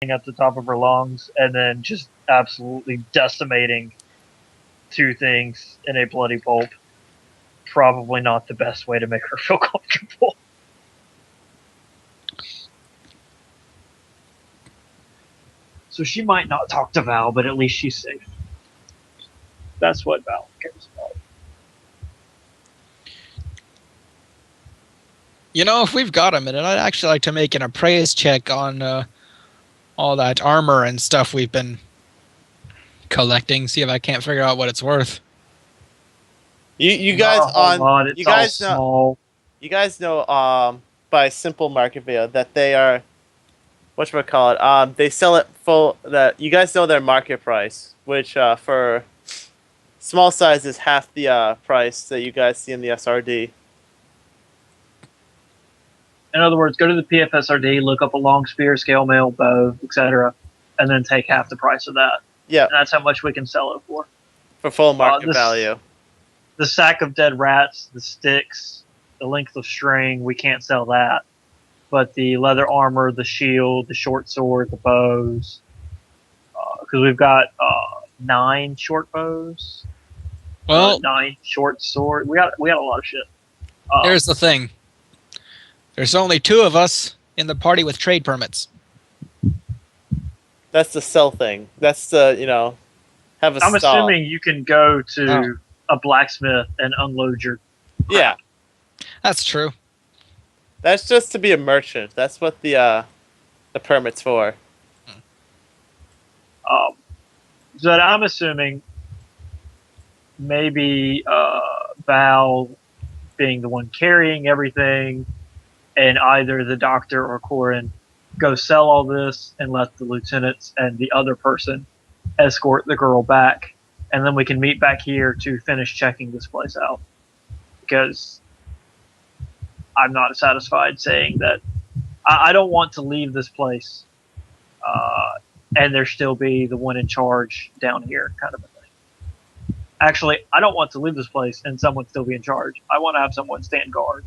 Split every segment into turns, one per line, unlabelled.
at the top of her lungs and then just absolutely decimating two things in a bloody pulp. Probably not the best way to make her feel comfortable. So she might not talk to Val, but at least she's safe. That's what Val cares about.
If we've got a minute, I'd actually like to make an appraise check on all that armor and stuff we've been collecting. See if I can't figure out what it's worth.
You guys
you guys know small.
You guys know by simple market value that they are whatchamacallit, they sell it full. That you guys know their market price, which for small size is half the price that you guys see in the SRD.
In other words, go to the PFSRD, look up a long spear, scale mail, bow, etc., and then take half the price of that.
Yeah,
and that's how much we can sell it for
full market value.
The sack of dead rats, the sticks, the length of string, we can't sell that. But the leather armor, the shield, the short sword, the bows, because we've got 9 short bows, 9 short swords. We got a lot of shit.
Here's the thing. There's only 2 of us in the party with trade permits.
That's the sell thing. That's the, have a
I'm
stall.
assuming you can go to a blacksmith and unload your crap.
Yeah.
That's true.
That's just to be a merchant. That's what the permit's for.
So I'm assuming maybe Val being the one carrying everything, and either the doctor or Corin go sell all this and let the lieutenants and the other person escort the girl back, and then we can meet back here to finish checking this place out. Because I'm not satisfied saying that I don't want to leave this place and there still be the one in charge down here kind of a thing. Actually, I don't want to leave this place and someone still be in charge. I want to have someone stand guard.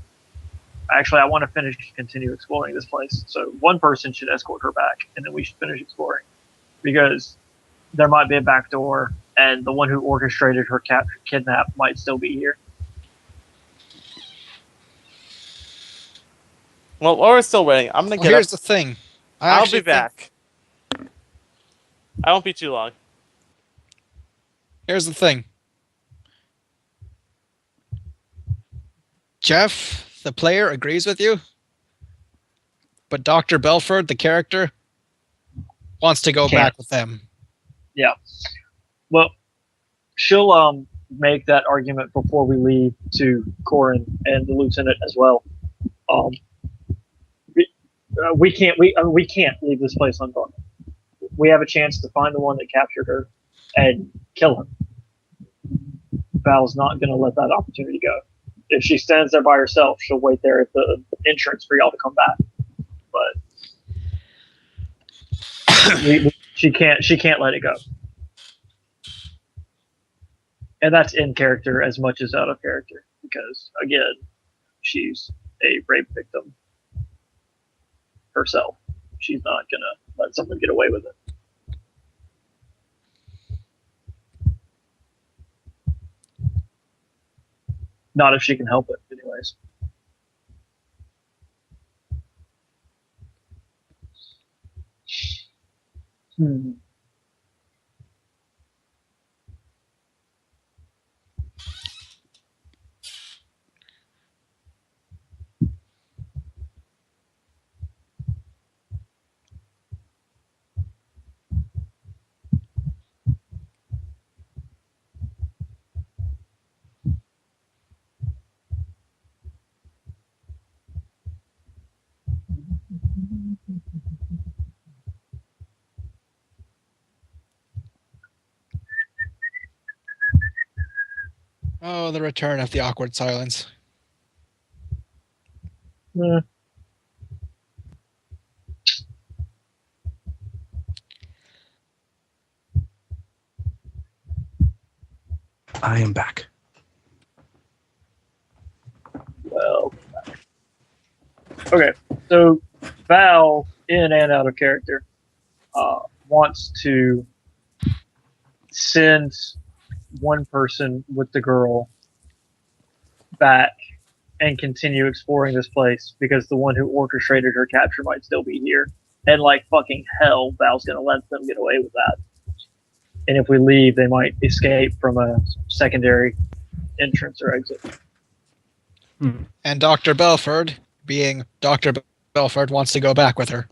Actually, I want to continue exploring this place. So one person should escort her back, and then we should finish exploring. Because there might be a back door, and the one who orchestrated her kidnap might still be here.
Well, while we're still waiting, I'm going to get
Here's the thing.
I'll be back. I won't be too long.
Here's the thing. Jeff, the player, agrees with you, but Dr. Belford, the character, wants to go back with them.
Yeah. Well, she'll make that argument before we leave to Corin and the lieutenant as well. We can't leave this place unguarded. We have a chance to find the one that captured her and kill him. Val's not going to let that opportunity go. If she stands there by herself, she'll wait there at the entrance for y'all to come back. But she can't let it go. And that's in character as much as out of character, because again, she's a rape victim herself. She's not gonna let someone get away with it. Not if she can help it, anyways.
Oh, the return of the awkward silence.
I am back.
Well, okay. So Val, in and out of character, wants to send one person with the girl back and continue exploring this place because the one who orchestrated her capture might still be here. And like fucking hell, Val's gonna let them get away with that. And if we leave, they might escape from a secondary entrance or exit.
And Dr. Belford, being Dr. Belford, wants to go back with her.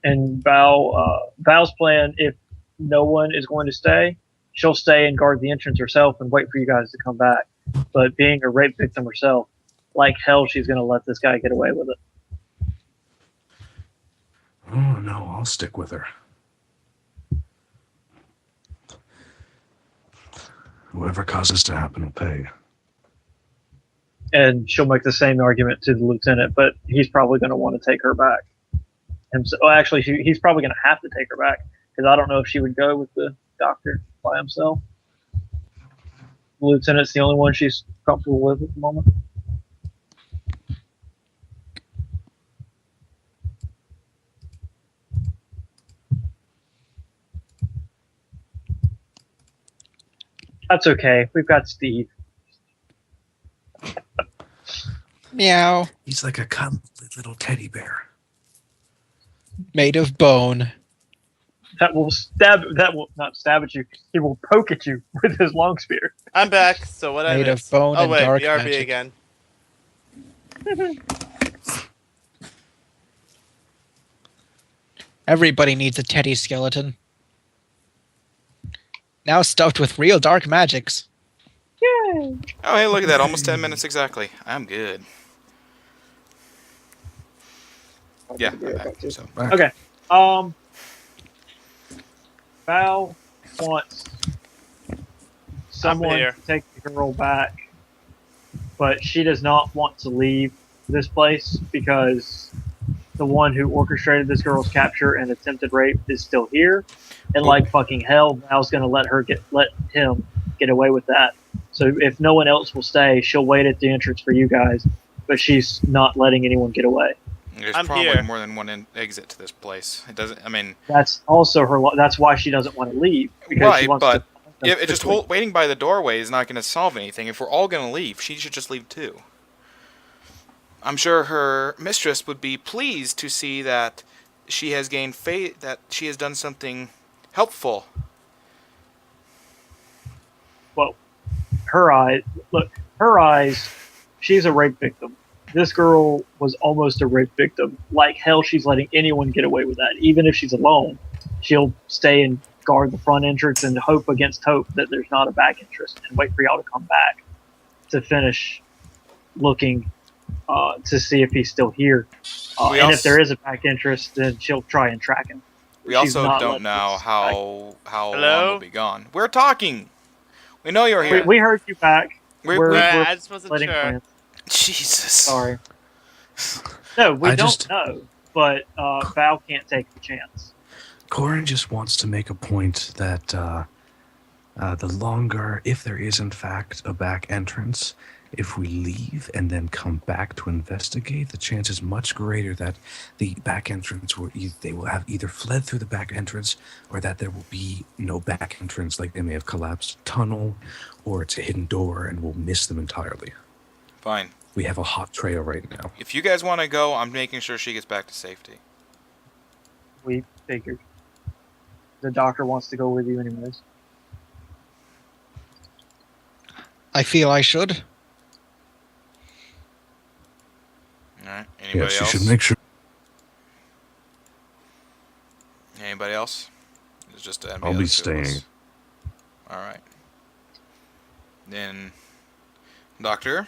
And Val's plan, if no one is going to stay, she'll stay and guard the entrance herself and wait for you guys to come back. But being a rape victim herself, like hell, she's going to let this guy get away with it.
Oh, no, I'll stick with her. Whoever causes this to happen will pay.
And she'll make the same argument to the lieutenant, but he's probably going to want to take her back. Well, actually, he's probably going to have to take her back because I don't know if she would go with the doctor by himself. The lieutenant's the only one she's comfortable with at the moment. That's okay. We've got Steve.
Meow.
He's like a cuddly little teddy bear.
Made of bone.
That will not stab at you. He will poke at you with his long spear.
I'm back. So what I
Made of
missed?
bone
Oh
and
wait,
dark
BRB
magic.
again.
Everybody needs a teddy skeleton. Now stuffed with real dark magics.
Yay!
Oh, hey, look at that. Almost 10 minutes exactly. I'm good. Yeah, I'm back. So.
Okay. Val wants someone
here.
to take the girl back, but she does not want to leave this place because the one who orchestrated this girl's capture and attempted rape is still here. And like fucking hell, Val's gonna let him get away with that. So if no one else will stay, she'll wait at the entrance for you guys, but she's not letting anyone get away.
There's
I'm
probably
here.
more than one exit to this place. It doesn't. I mean,
That's also that's why she doesn't want to leave because she
right,
wants
but
to.
if just waiting by the doorway is not going to solve anything. If we're all going to leave, she should just leave too. I'm sure her mistress would be pleased to see that she has gained faith, that she has done something helpful.
Well, her eyes, she's a rape victim. This girl was almost a rape victim. Like hell, she's letting anyone get away with that. Even if she's alone, she'll stay and guard the front entrance and hope against hope that there's not a back entrance and wait for y'all to come back to finish looking to see if he's still here. And if there is a back entrance, then she'll try and track him.
We
She's
also
not
don't
letting
know
this
how long
Hello?
we'll be gone. We're talking. We know you're here.
We heard you back. We're
I just wasn't
letting
sure.
plans.
Jesus.
Sorry. No, we
I
don't
just-
know. But Val can't take the chance.
Corin just wants to make a point that the longer, if there is in fact a back entrance, if we leave and then come back to investigate, the chance is much greater that the back entrance they will have either fled through the back entrance or that there will be no back entrance, like they may have collapsed a tunnel or it's a hidden door and we'll miss them entirely.
Fine.
We have a hot trail right now.
If you guys want to go, I'm making sure she gets back to safety.
We figured. The doctor wants to go with you anyways.
I feel I should.
Alright. Anybody
Yes, you
else?
should make sure.
Anybody else? It's just the
I'll be
two of us.
staying.
Alright. Then, Doctor? lead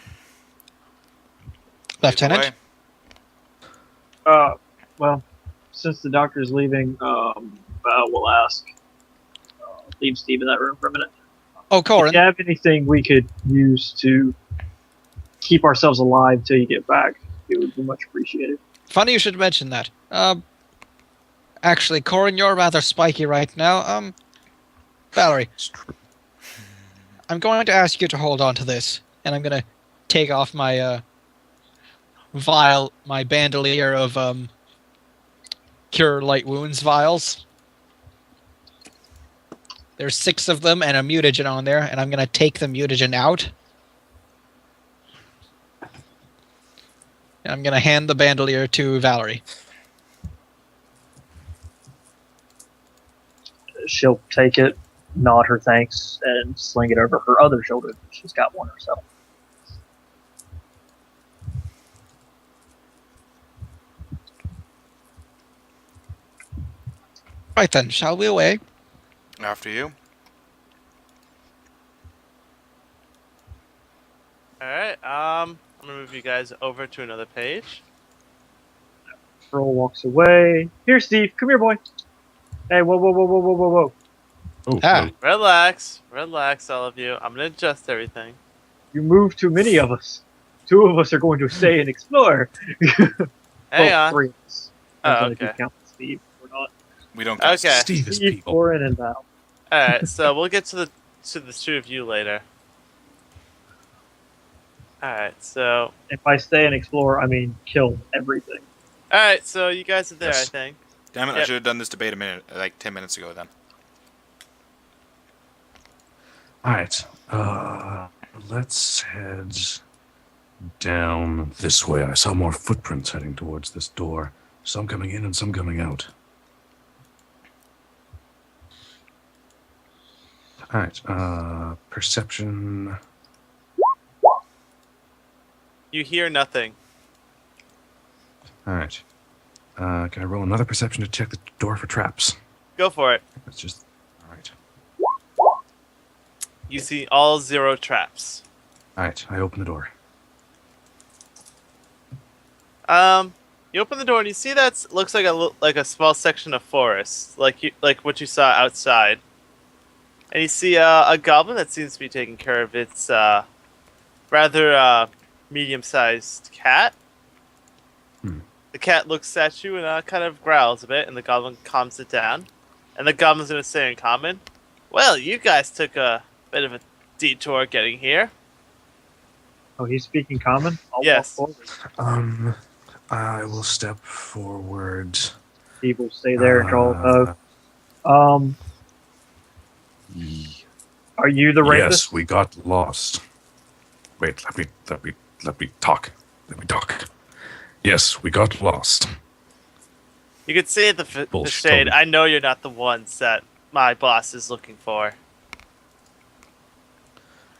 the
Lieutenant?
way.
Well, since the doctor's leaving, Val will ask. Leave Steve in that room for a minute.
Oh,
If
Corin.
you have anything we could use to keep ourselves alive till you get back, it would be much appreciated.
Funny you should mention that. Actually, Corin, you're rather spiky right now. Valerie,
It's true.
I'm going to ask you to hold on to this, and I'm gonna take off my my bandolier of cure light wounds vials. There's 6 of them and a mutagen on there, and I'm gonna take the mutagen out. And I'm gonna hand the bandolier to Valerie.
She'll take it, nod her thanks, and sling it over her other shoulder. She's got one herself.
Right then, shall we away?
After you.
Alright, I'm gonna move you guys over to another page.
Earl walks away. Here, Steve. Come here, boy. Hey, whoa, whoa, whoa, whoa, whoa, whoa, whoa.
Oh,
Ah.
Relax, all of you. I'm gonna adjust everything.
You move too many of us. 2 of us are going to stay and explore.
Hang
Well,
on.
3 of us.
Oh,
If you
okay.
count Steve. We're not.
We don't.
Okay.
Steve is
Steve,
people.
Corin, and Val.
Alright, so we'll get to the 2 of you later. Alright, so
If I stay and explore, I mean kill everything.
alright, so you guys are there,
Yes.
I think.
Damn it! I
Yep.
should have done this debate like 10 minutes ago. Then.
All right. Let's head down this way. I saw more footprints heading towards this door. Some coming in and some coming out. All right. Perception.
You hear nothing.
All right. Can I roll another perception to check the door for traps?
Go for it.
That's just. All right.
You see all 0 traps.
All right. I open the door.
You open the door and you see that looks like a small section of forest, like what you saw outside. And you see a goblin that seems to be taking care of its rather medium-sized cat. The cat looks at you and kind of growls a bit, and the goblin calms it down. And the goblin's going to say in common, "Well, you guys took a bit of a detour getting here."
Oh, he's speaking common? I'll
Yes.
walk forward.
I will step forward.
Steve will stay there and draw a bow. Are you the rapist?
Yes, we got lost. Wait, let me talk. Let me talk. Yes, we got lost.
You could say at the
Bullshit,
shade,
Toby.
"I know you're not the ones that my boss is looking for."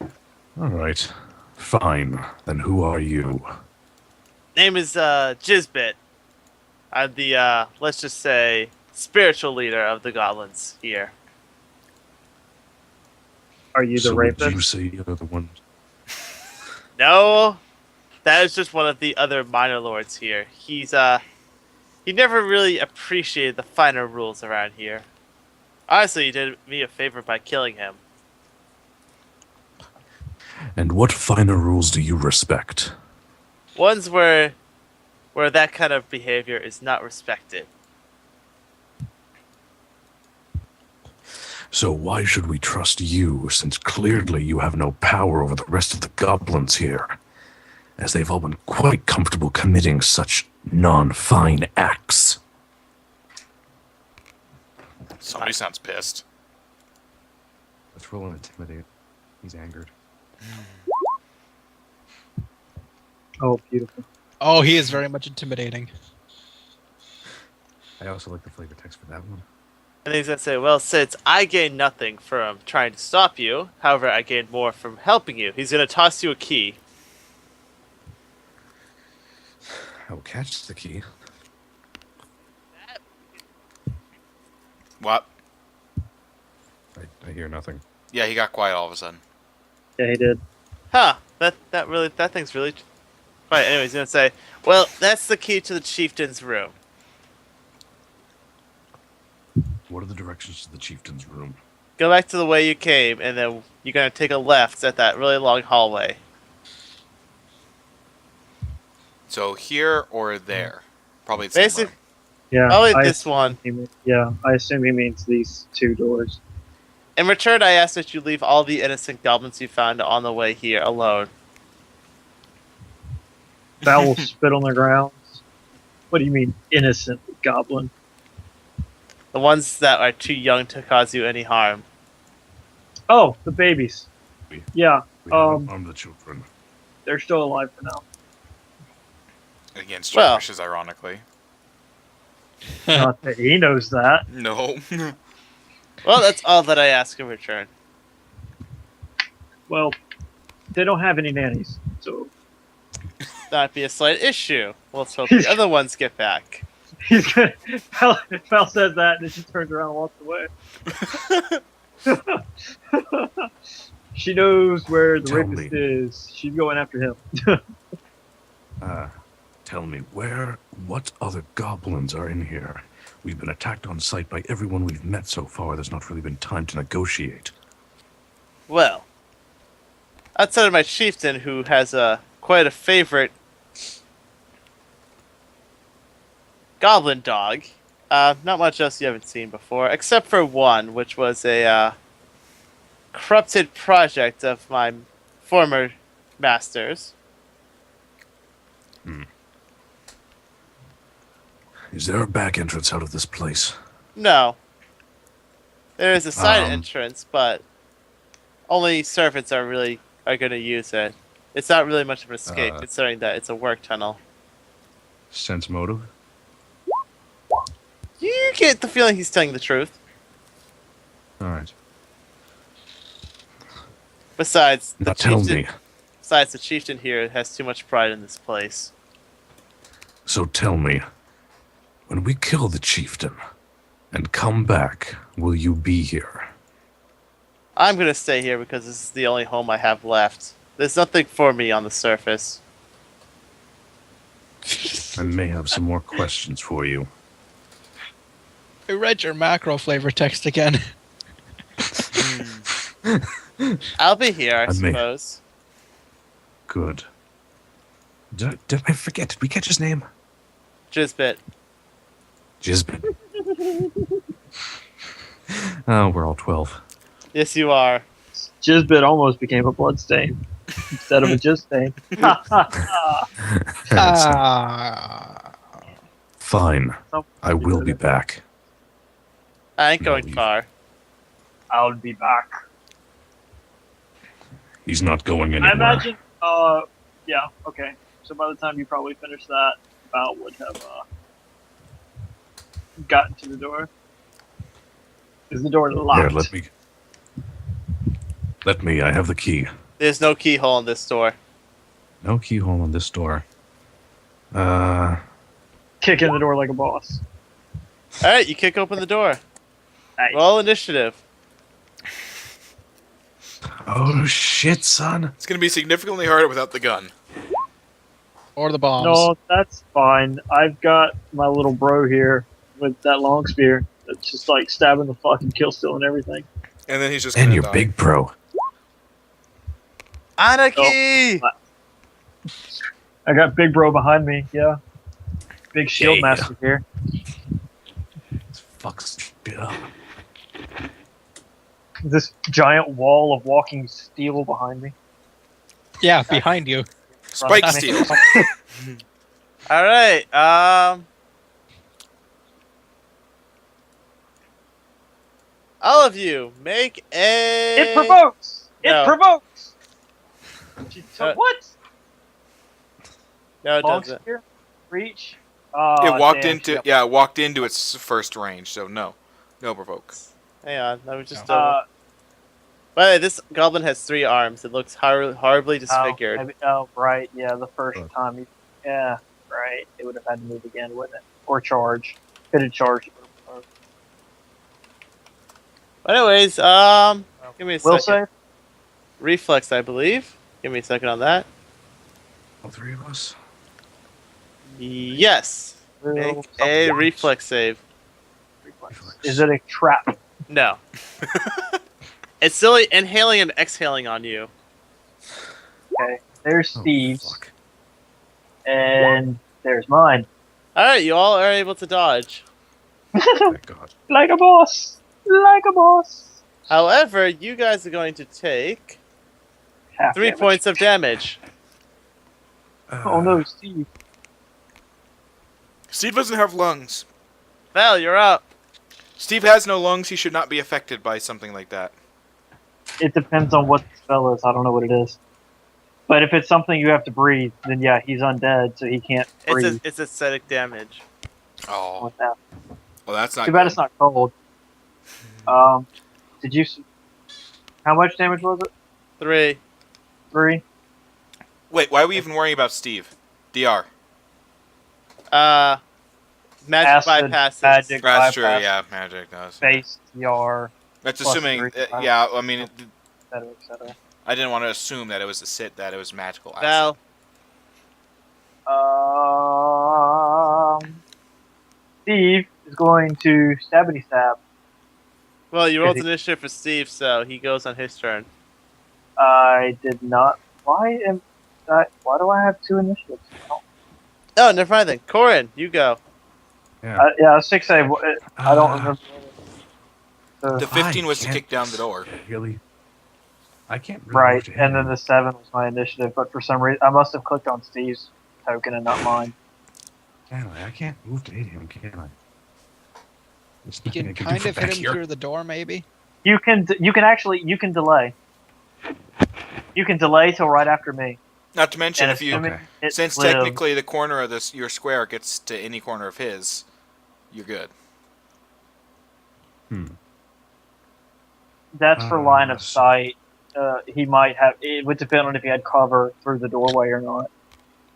All right. Fine. Then who are you?
Name is Jizbit. I'm the let's just say spiritual leader of the goblins here.
Are you the
So would
rapist?
you say you're the one?
No, that is just one of the other minor lords here. He never really appreciated the finer rules around here. Honestly, he did me a favor by killing him.
And what finer rules do you respect?
Ones where that kind of behavior is not respected.
So why should we trust you, since clearly you have no power over the rest of the goblins here, as they've all been quite comfortable committing such non-fine acts?
Somebody sounds pissed.
Let's roll an intimidate. He's angered.
Oh, beautiful.
Oh, he is very much intimidating.
I also like the flavor text for that one.
And he's gonna say, "Well, since I gained nothing from trying to stop you, however, I gained more from helping you." He's gonna toss you a key.
I will catch the key.
What?
I hear nothing.
Yeah, he got quiet all of a sudden.
Yeah, he did.
Huh? That thing's really. Right. Anyway, he's gonna say, "Well, that's the key to the chieftain's room."
What are the directions to the chieftain's room?
Go back to the way you came, and then you're gonna take a left at that really long hallway.
So here or there? Probably the same
Basic.
room.
Yeah.
Probably
I
this one.
I assume he means these 2 doors.
In return, I ask that you leave all the innocent goblins you found on the way here alone.
Val will spit on the ground. What do you mean, innocent goblin?
The ones that are too young to cause you any harm.
Oh, the babies. Yeah,
We
Um,
harm the children.
they're still alive for now.
Against
Well.
wishes, ironically.
Not that he knows that.
No.
Well, that's all that I ask in return.
Well, they don't have any nannies, so
That'd be a slight issue. Let's hope the other ones get back.
he's gonna. Val says that, and then she turns around and walks away. She knows where the
Tell
rapist
me.
is. She's going after him.
Tell me, what other goblins are in here? We've been attacked on sight by everyone we've met so far. There's not really been time to negotiate.
Well, outside of my chieftain, who has quite a favorite goblin dog, not much else you haven't seen before, except for one, which was a corrupted project of my former masters.
Is there a back entrance out of this place?
No. There is a side
Um.
entrance, but only servants are going to use it. It's not really much of an escape, considering that it's a work tunnel.
Sense motive?
You get the feeling he's telling the truth.
Alright.
Besides,
Now tell me.
Besides, the chieftain here has too much pride in this place.
So tell me, when we kill the chieftain and come back, will you be here?
I'm going to stay here because this is the only home I have left. There's nothing for me on the surface.
I may have some more questions for you.
I read your macro flavor text again.
I'll be here, I
I may-
suppose.
Good. Did I forget? Did we catch his name?
Jizbit.
Jizbit. Oh, we're all 12.
Yes, you are.
Jizbit almost became a bloodstain instead of a jizz stain.
Ah.
Fine. I will be back.
I ain't going
No, you-
far.
I'll be back.
He's not going anywhere.
I imagine. Yeah. Okay. So by the time you probably finish that, Val would have gotten to the door. Is the door locked?
Here, let me. I have the key.
There's no keyhole in this door.
No keyhole on this door.
Kick in the door like a boss.
Alright, you kick open the door.
Nice.
Roll initiative.
Oh shit, son.
It's going to be significantly harder without the gun.
Or the bombs.
No, that's fine. I've got my little bro here with that long spear that's just like stabbing the fucking kill still and everything.
And then he's just
And
gonna
your
die.
big bro.
Anarchy!
I got big bro behind me. Yeah. Big shield
Yeah.
master here.
Fucks shit up.
This giant wall of walking steel behind me.
Yeah, behind you.
Spike
Front of me.
steel.
Alright, all of you, make a...
It provokes!
No.
It provokes! What?
No, it
Long
doesn't.
spear? Reach?
It walked
damn,
into
shit.
it walked into its first range, so no provoke.
Hang on, let me just...
Uh,
By the way, this goblin has 3 arms. It looks horribly disfigured.
right. Yeah, the first
Look.
time. Yeah, right. It would have had to move again, wouldn't it? Or charge. If it had charged.
But anyways, give me a
Will
second.
save?
Reflex, I believe. Give me a second on that.
All 3 of us?
Yes.
Will
Make
something.
a reflex save.
Reflex. Is it a trap?
No. It's silly inhaling and exhaling on you.
Okay. There's
Oh,
Steve's,
fuck.
and there's mine.
Alright, you all are able to dodge.
Thank God.
Like a boss. Like a boss.
However, you guys are going to take
Half
3
damage.
points of damage.
Oh no, Steve.
Steve doesn't have lungs.
Val, you're up.
Steve has no lungs. He should not be affected by something like that.
It depends on what the spell is. I don't know what it is. But if it's something you have to breathe, then yeah, he's undead, so he can't breathe.
It's aesthetic damage.
Oh,
With that.
well, that's not
Too bad
good.
it's not cold. Did you? How much damage was it?
3.
3.
Wait, why are we even worrying about Steve? DR.
Magic
Acid,
bypasses.
magic.
That's true,
bypass.
yeah, magic does.
Base, TR,
That's
plus
assuming,
3.
yeah, I mean,
etc., etc.
I didn't want to assume that it was a sit, that it was magical. acid.
Val.
Steve is going to stabbity stab.
Well, you rolled
Is he-
initiative for Steve, so he goes on his turn.
I did not. Why do I have 2 initiatives?
Oh, never mind then. Corin, you go.
Yeah.
Yeah, I was 6 I don't remember.
The 15 was to
can't
kick down the door.
Really? I can't really
Right,
move to
and then
him.
the 7 was my initiative, but for some reason I must have clicked on Steve's token and not mine.
Can I? I can't move to hit him, can I? There's
You
nothing
can
I can
kind
do
of
from
hit
back
him
here.
through the door, maybe.
You can delay. You can delay till right after me.
Not to mention,
And
if you,
assuming
Okay.
it
since
lives-
technically the corner of this your square gets to any corner of his, you're good.
that's for line of
so-
sight. He might have. It would depend on if he had cover through the doorway or not.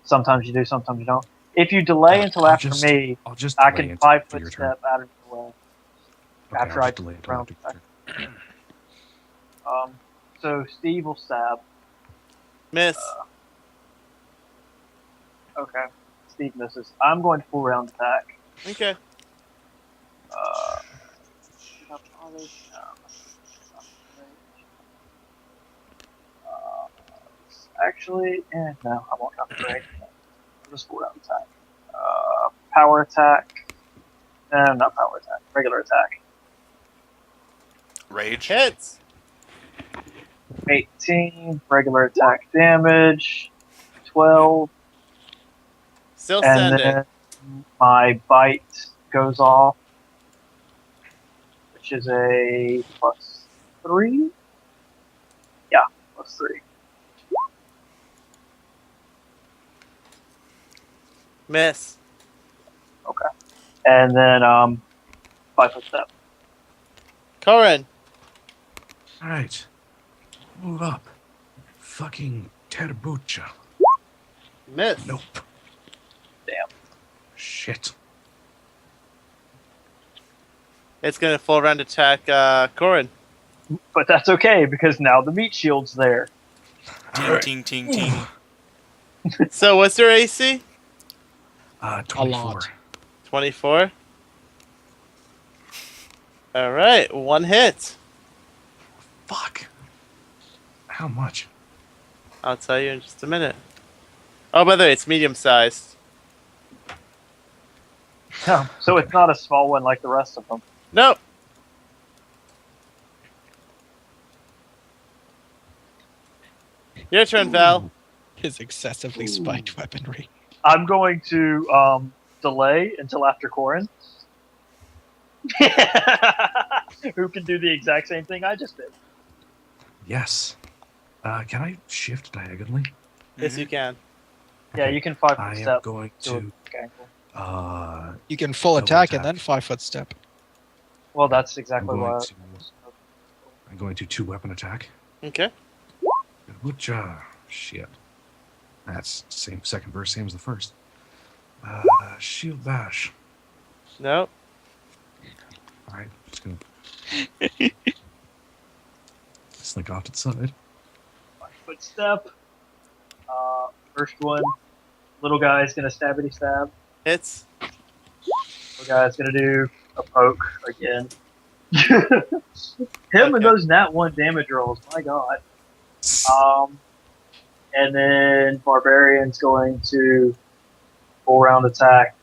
Sometimes you do, sometimes you don't. If you delay until
I'll
after
just-
me,
I'll just
I
delay
can
until
5
after
foot
your turn.
step out of the way.
Okay,
after
I'll
I
just delay until
round
after your turn.
So Steve will stab.
Miss.
Okay. Steve misses. I'm going to full round attack.
Okay.
Actually, no, I won't upgrade. I'll just full round attack. Power attack. No, not power attack. Regular attack.
Rage.
Hits.
18. Regular attack damage. 12.
Still
And
sending.
then my bite goes off, which is a +3. Yeah, +3.
Miss.
And then 5 foot step.
Corin.
Alright. Move up. Fucking Terbucha.
Miss.
Nope.
Damn.
Shit.
It's gonna full round attack Corin.
But that's okay because now the meat shield's there.
Ting, ting, ting, ting.
So what's your AC?
24.
lot.
24. Alright, 1 hit.
Fuck. How much?
I'll tell you in just a minute. Oh, by the way, it's medium sized.
So it's not a small one like the rest of them.
Nope. Your turn, Val.
His excessively spiked weaponry.
I'm going to delay until after Corin. Who can do the exact same thing I just did.
Yes. Can I shift diagonally?
Yes, you can.
Yeah, you can 5
I
foot
am
step
going
to
to.
a ankle.
You can full
Double
attack and
attack.
then 5 foot step.
Well, that's
I'm
exactly
going
why.
to. I'm going to 2 weapon attack.
Okay.
Which shit. That's same second verse, same as the first. Shield bash.
Nope.
All right, just gonna slink off to the side.
5 foot step. First one, little guy's gonna stabbity stab.
Hits.
Little guy's gonna do a poke again. Him and those nat 1 damage rolls, my god. And then Barbarian's going to full round attack.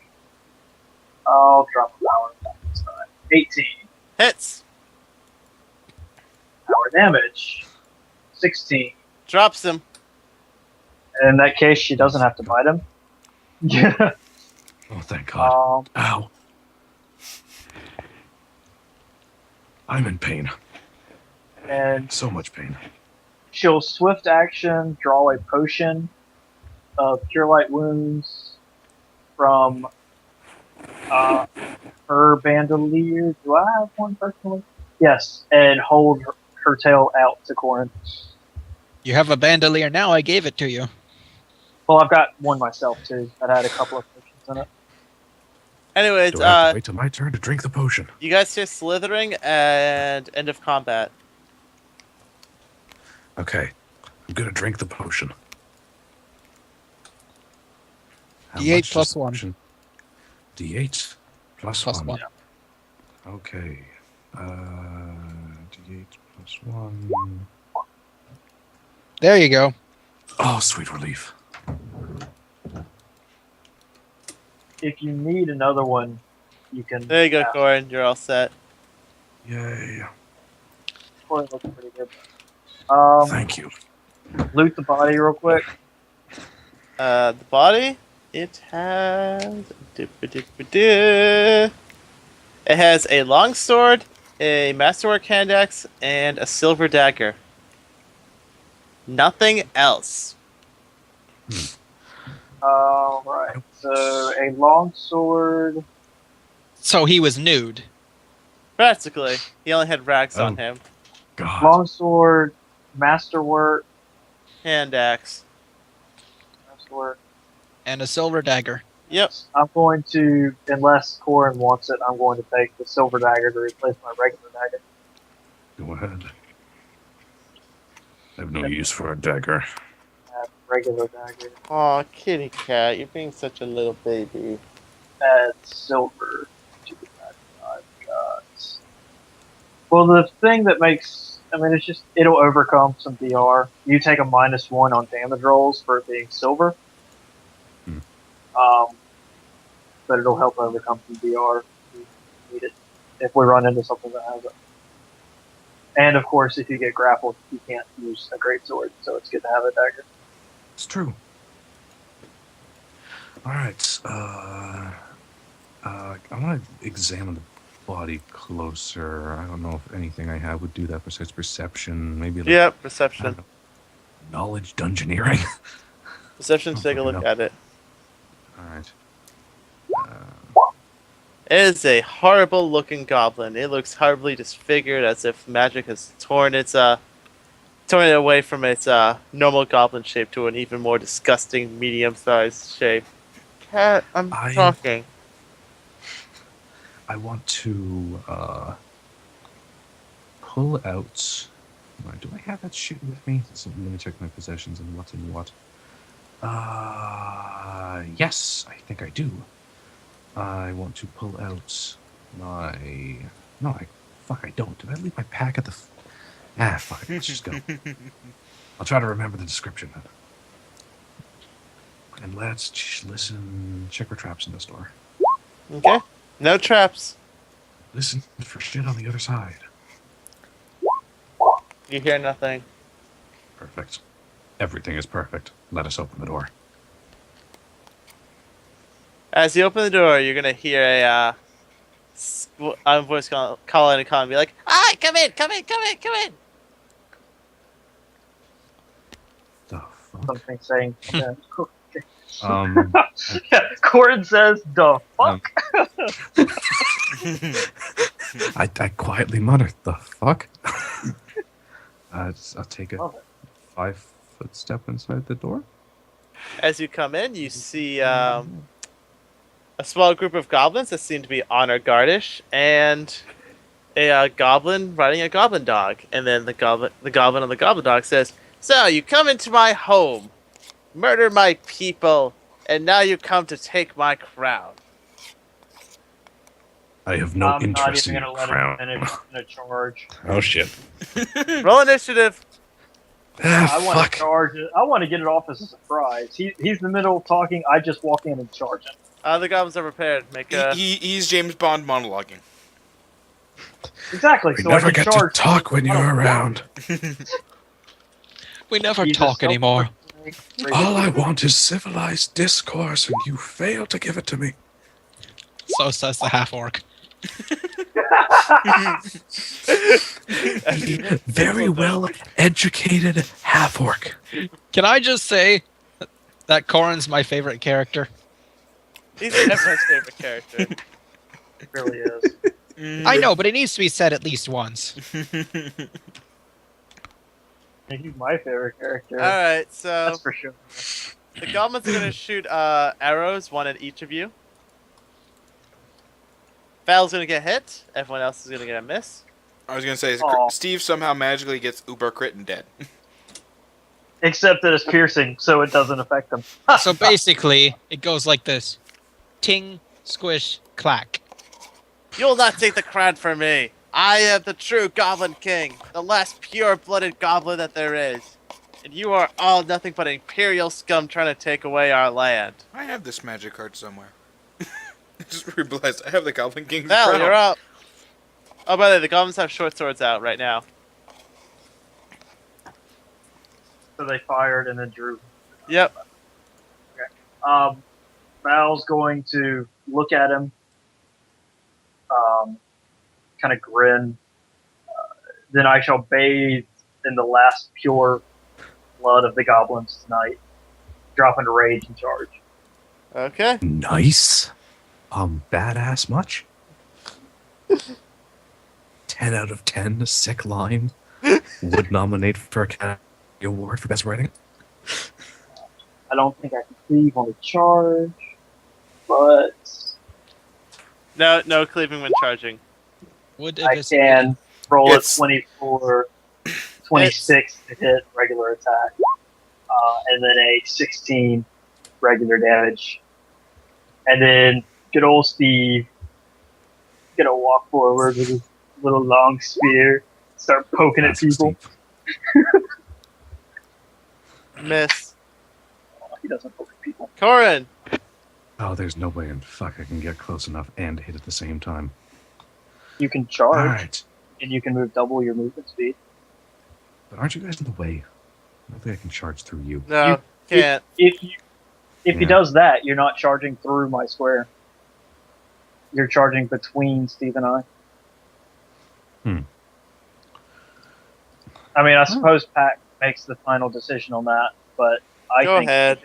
I'll drop a power attack this time. 18.
Hits.
Power damage. 16.
Drops him.
And in that case, she doesn't have to bite him. Yeah.
Oh, thank God.
Um,
Ow. I'm in pain.
and
So much pain.
she'll swift action draw a potion of Cure Light Wounds from her bandolier. Do I have one personally? Yes, and hold her tail out to Corin.
You have a bandolier now. I gave it to you.
Well, I've got one myself too. That had a couple of potions in it.
Anyways,
Do I have to wait till my turn to drink the potion?
you guys hear slithering and end of combat.
Okay. I'm gonna drink the potion. How
D8
much
plus
does the
1.
potion- D8 plus
Plus
1.
1.
Okay. D8 plus 1.
There you go.
Oh, sweet relief.
If you need another one, you can.
There you go,
ask.
Corin. You're all set.
Yay.
Corin looks pretty good.
Thank you.
Loot the body real quick.
The body, it has. It has a long sword, a masterwork hand axe, and a silver dagger. Nothing else.
Right. So a long sword.
So he was nude.
Practically, he only had rags on
Oh.
him.
God.
Long sword, masterwork,
Hand axe.
masterwork.
And a silver dagger.
Yep.
I'm going to, unless Corin wants it, I'm going to take the silver dagger to replace my regular dagger.
Go ahead. I have no use for a dagger.
I have a regular dagger.
Aw, kitty cat, you're being such a little baby.
Add silver to the dagger I've got. Well, the thing that makes, I mean, it's just, it'll overcome some DR. You take a -1 on damage rolls for it being silver.
Hmm.
But it'll help overcome some DR if you need it, if we run into something that has it. And of course, if you get grappled, you can't use a great sword, so it's good to have a dagger.
It's true. Alright. I want to examine the body closer. I don't know if anything I have would do that besides perception. Maybe like,
Yep,
I
perception.
don't know, knowledge dungeoneering.
Perception, take a
fucking
look
hell.
at it.
Alright.
It is a horrible looking goblin. It looks horribly disfigured, as if magic has torn it away from its normal goblin shape to an even more disgusting medium-sized shape. Cat, I'm talking.
I want to pull out. Do I have that shit with me? So let me check my possessions and what's in what. Yes, I think I do. I want to pull out my. No, I don't. Did I leave my pack at the? Fuck it. Let's just go. I'll try to remember the description then. And let's listen. Check for traps in this door.
Okay. No traps.
Listen for shit on the other side.
You hear nothing.
Perfect. Everything is perfect. Let us open the door.
As you open the door, you're gonna hear a voice call in and be like, "Ah, come in, come in, come in, come in."
The fuck?
Something saying.
Um,
Yeah, Corin says, "The fuck."
I quietly mutter, the fuck? I'll take a
Love it.
5-foot step inside the door.
As you come in, you see a small group of goblins that seem to be honor guardish, and a goblin riding a goblin dog. And then the goblin on the goblin dog says, "So you come into my home, murder my people, and now you come to take my crown."
I have no
I'm not
interest
even
in
gonna
your
let
crown.
him finish in a charge.
Oh shit.
Roll initiative.
I want
Fuck.
to charge it. I want to get it off as a surprise. He's in the middle of talking. I just walk in and charge him.
The goblins are prepared. Make a.
He's James Bond monologuing.
Exactly.
We
so
never
I can
get to
charge.
talk when
I
you're
don't
around.
We never
He's a
talk anymore.
All I want is civilized discourse, and you fail to give it to me.
So says the half orc.
Very well educated half orc.
Can I just say that Corin's my favorite character?
He's everyone's favorite character.
It really is.
I know, but it needs to be said at least once.
He's my favorite character.
All right, so
That's for sure.
the goblins are gonna shoot arrows, one at each of you. Val's gonna get hit. Everyone else is gonna get a miss.
I was gonna say
Aw.
Steve somehow magically gets uber crit and dead.
Except that it's piercing, so it doesn't affect them.
So basically, it goes like this: ting, squish, clack.
You'll not take the crown from me. I am the true Goblin King, the last pure-blooded goblin that there is. And you are all nothing but imperial scum trying to take away our land.
I have this magic card somewhere. I just realized I have the Goblin King's
Val,
crown.
you're up. Oh, by the way, the goblins have short swords out right now.
So they fired and then drew.
Yep.
Val's going to look at him, kind of grin. Then I shall bathe in the last pure blood of the goblins tonight. Drop into rage and charge.
Okay.
Nice. Badass much? 10 out of 10, sick line. Would nominate for a Academy Award for best writing.
I don't think I can cleave on the charge, but
No cleaving when charging.
Would
I
this
can roll
It's-
a 24, 26 to hit regular attack, and then a 16 regular damage. And then good old Steve gonna walk forward with his little long spear, start poking at
That's
people.
Steve.
Miss.
He doesn't poke at people.
Corin.
Oh, there's no way in fuck I can get close enough and hit at the same time.
You can charge,
Alright.
and you can move double your movement speed.
But aren't you guys in the way? I don't think I can charge through you.
No,
You-
can't.
If he
Yeah.
does that, you're not charging through my square. You're charging between Steve and I.
Hmm.
I mean, I suppose Pac makes the final decision on that, but I
Go
think
ahead.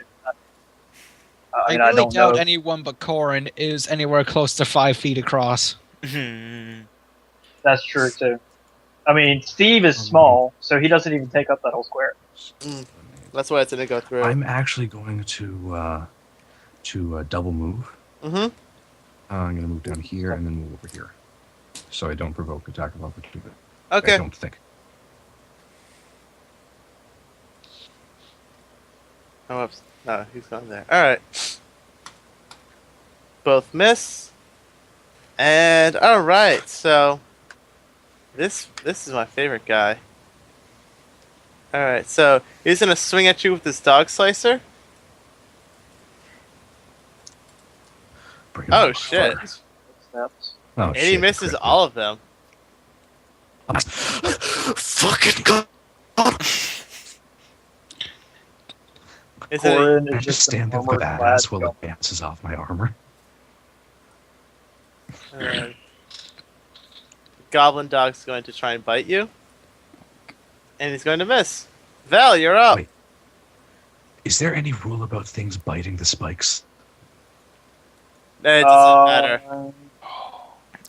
I mean,
I
I
really
don't
doubt
know.
anyone but Corin is anywhere close to 5 feet across.
That's true too. I mean, Steve is small, so he doesn't even take up that whole square.
That's why it's gonna go through.
I'm actually going to double move.
Mm-hmm.
I'm going to move down here and then move over here. So I don't provoke attack of opportunity. I
Okay.
don't think.
Oh, whoops. No, he's gone there. Alright. Both miss. And alright, so this is my favorite guy. Alright, so he's gonna swing at you with his dog slicer.
Bring it
Oh
on,
shit.
fuckers.
Steps.
Oh,
And
shit,
he
you
misses
crit me.
all of them.
Fucking god!
Is it
Corin
I
is
just
just
stand there
an
with a
armored clad
badass while it bounces off my armor.
Goblin Dog's going to try and bite you. And he's going to miss. Val, you're up.
Wait. Is there any rule about things biting the spikes?
It doesn't matter.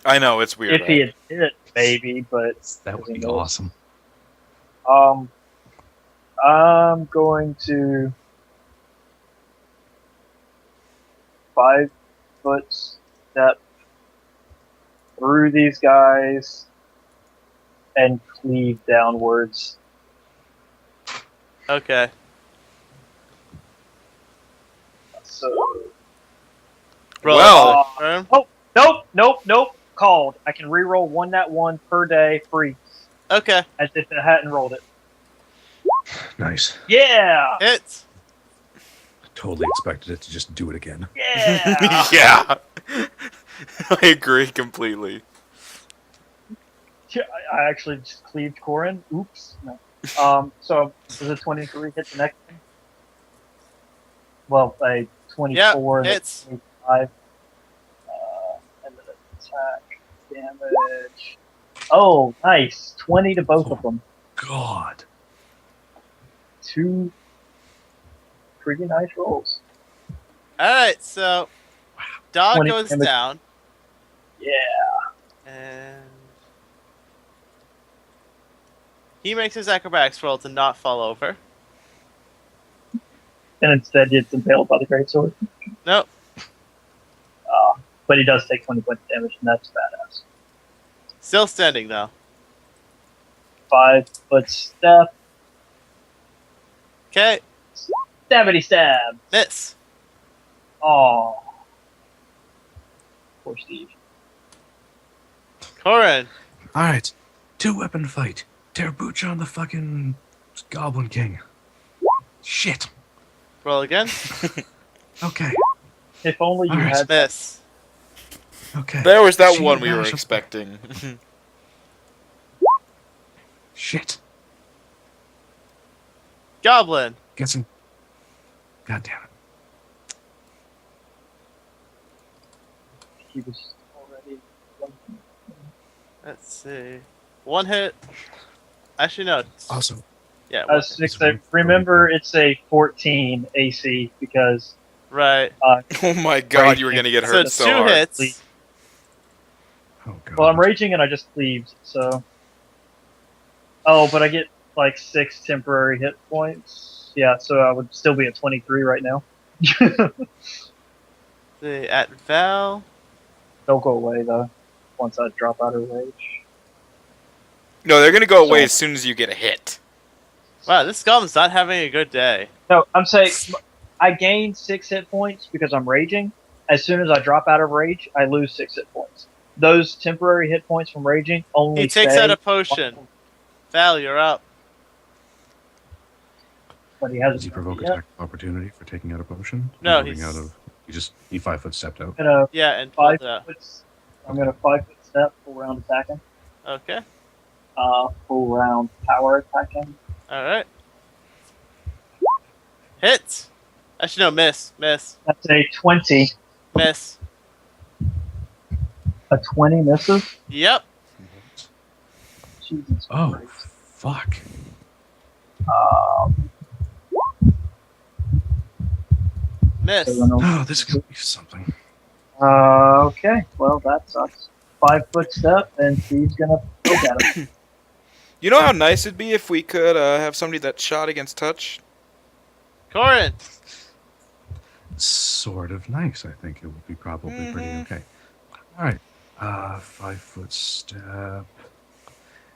I know, it's weird.
If he
right?
had hit, maybe, but
That would be
Doesn't know.
awesome.
I'm going to 5-foot step through these guys and cleave downwards.
Okay.
So
Roll
Well-
confirm.
nope. Called. I can reroll one that one per day free,
Okay.
as if I hadn't rolled it.
Nice.
Yeah,
Hits.
Totally expected it to just do it again.
yeah.
Yeah. I agree completely.
I actually just cleaved Corin. Oops. No. So does a 23 hit the next one? Well, a 24 and a
hits.
25. And then attack damage. Oh, nice. 20 to both of them.
God.
2 pretty nice rolls.
Alright, so dog
20
goes
damage.
down.
Yeah.
And he makes his acrobatics roll to not fall over.
And instead gets impaled by the greatsword.
Nope.
But he does take 20 points of damage, and that's badass.
Still standing though.
5-foot step.
Okay,
Stabbity stab.
miss.
Oh. Poor Steve.
Corin.
All right, 2-weapon fight. Terbucha on the fucking Goblin King. Shit.
Roll again.
Okay.
If only you
Alright.
had.
Miss.
Okay.
There was that
She
one we were
managed to-
expecting.
Shit.
Goblin.
Get some. God damn it.
He was already.
Let's see. One hit. Actually, no.
Also,
Yeah.
I was 6. Remember, it's a 14 AC because
Right.
Oh my god, you were gonna get
So
hurt so
two
hard.
hits.
oh god.
well, I'm raging and I just cleaved, so. Oh, but I get like 6 temporary hit points. Yeah, so I would still be at 23 right now.
At Val.
They'll go away though once I drop out of rage.
No, they're gonna go away
So-
as soon as you get a hit.
Wow, this goblin's not having a good day.
No, I'm saying I gain 6 hit points because I'm raging. As soon as I drop out of rage, I lose 6 hit points. Those temporary hit points from raging only
He takes
stay
out a potion. Val, you're up.
But he hasn't.
Does he provoke
yet.
attack of opportunity for taking out a potion?
No,
Moving
he's-
out of. He 5-foot stepped out.
I'm gonna
Yeah, and pull
5
it out.
foot. I'm gonna 5-foot step, full round attacking.
Okay.
Full round power attacking.
Alright. Hits. Actually, no, miss. Miss.
That's a 20.
Miss.
A 20 misses.
Yep.
Jesus
Oh,
Christ.
fuck.
Miss.
So then
Oh, this could be something.
okay, well that sucks. 5-foot step, and Steve's gonna poke at him.
You know how nice it'd be if we could have somebody that shot against touch?
Corin.
Sort of nice, I think. It would be probably pretty okay. Alright. 5-foot step.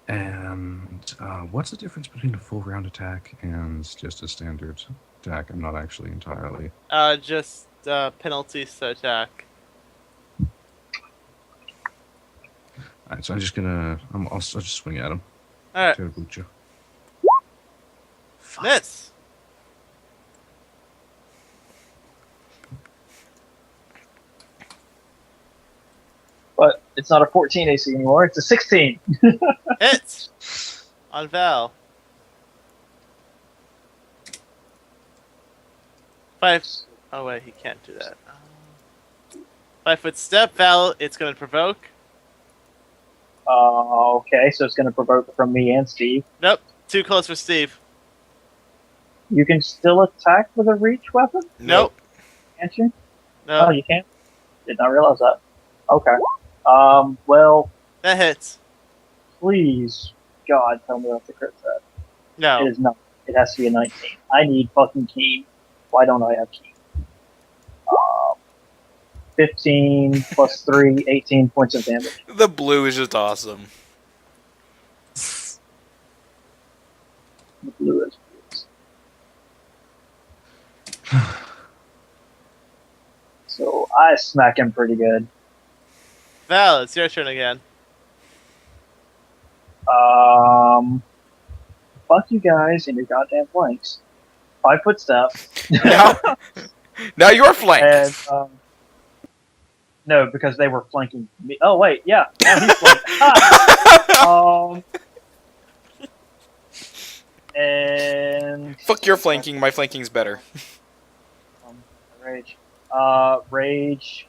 And what's the difference between a full round attack and just a standard attack? I'm not actually entirely.
Just penalties to attack.
Alright, so I'm just gonna. I'll just swing at him.
Alright.
Terbucha. Fuck.
Miss.
But it's not a 14 AC anymore, it's a 16.
Hits. On Val. 5. Oh, wait, he can't do that. 5-foot step. Val, it's going to provoke.
Okay, so it's gonna provoke from me and Steve.
Nope. Too close for Steve.
You can still attack with a reach weapon,
Nope.
can't you?
No.
Oh, you can't? Did not realize that. Okay. Well,
That hits.
please, God, tell me that's a crit set. It
No.
is not. It has to be a 19. I need fucking Keen. Why don't I have Keen? 15 plus 3, 18 points of damage.
The blue is just awesome.
The blue is. So I smack him pretty good.
Val, it's your turn again.
Fuck you guys and your goddamn flanks. 5-foot step.
Now, now you're flanked.
And no, because they were flanking me. Oh wait, yeah, now he's flanked. And
Fuck your flanking. My flanking's better.
rage, rage,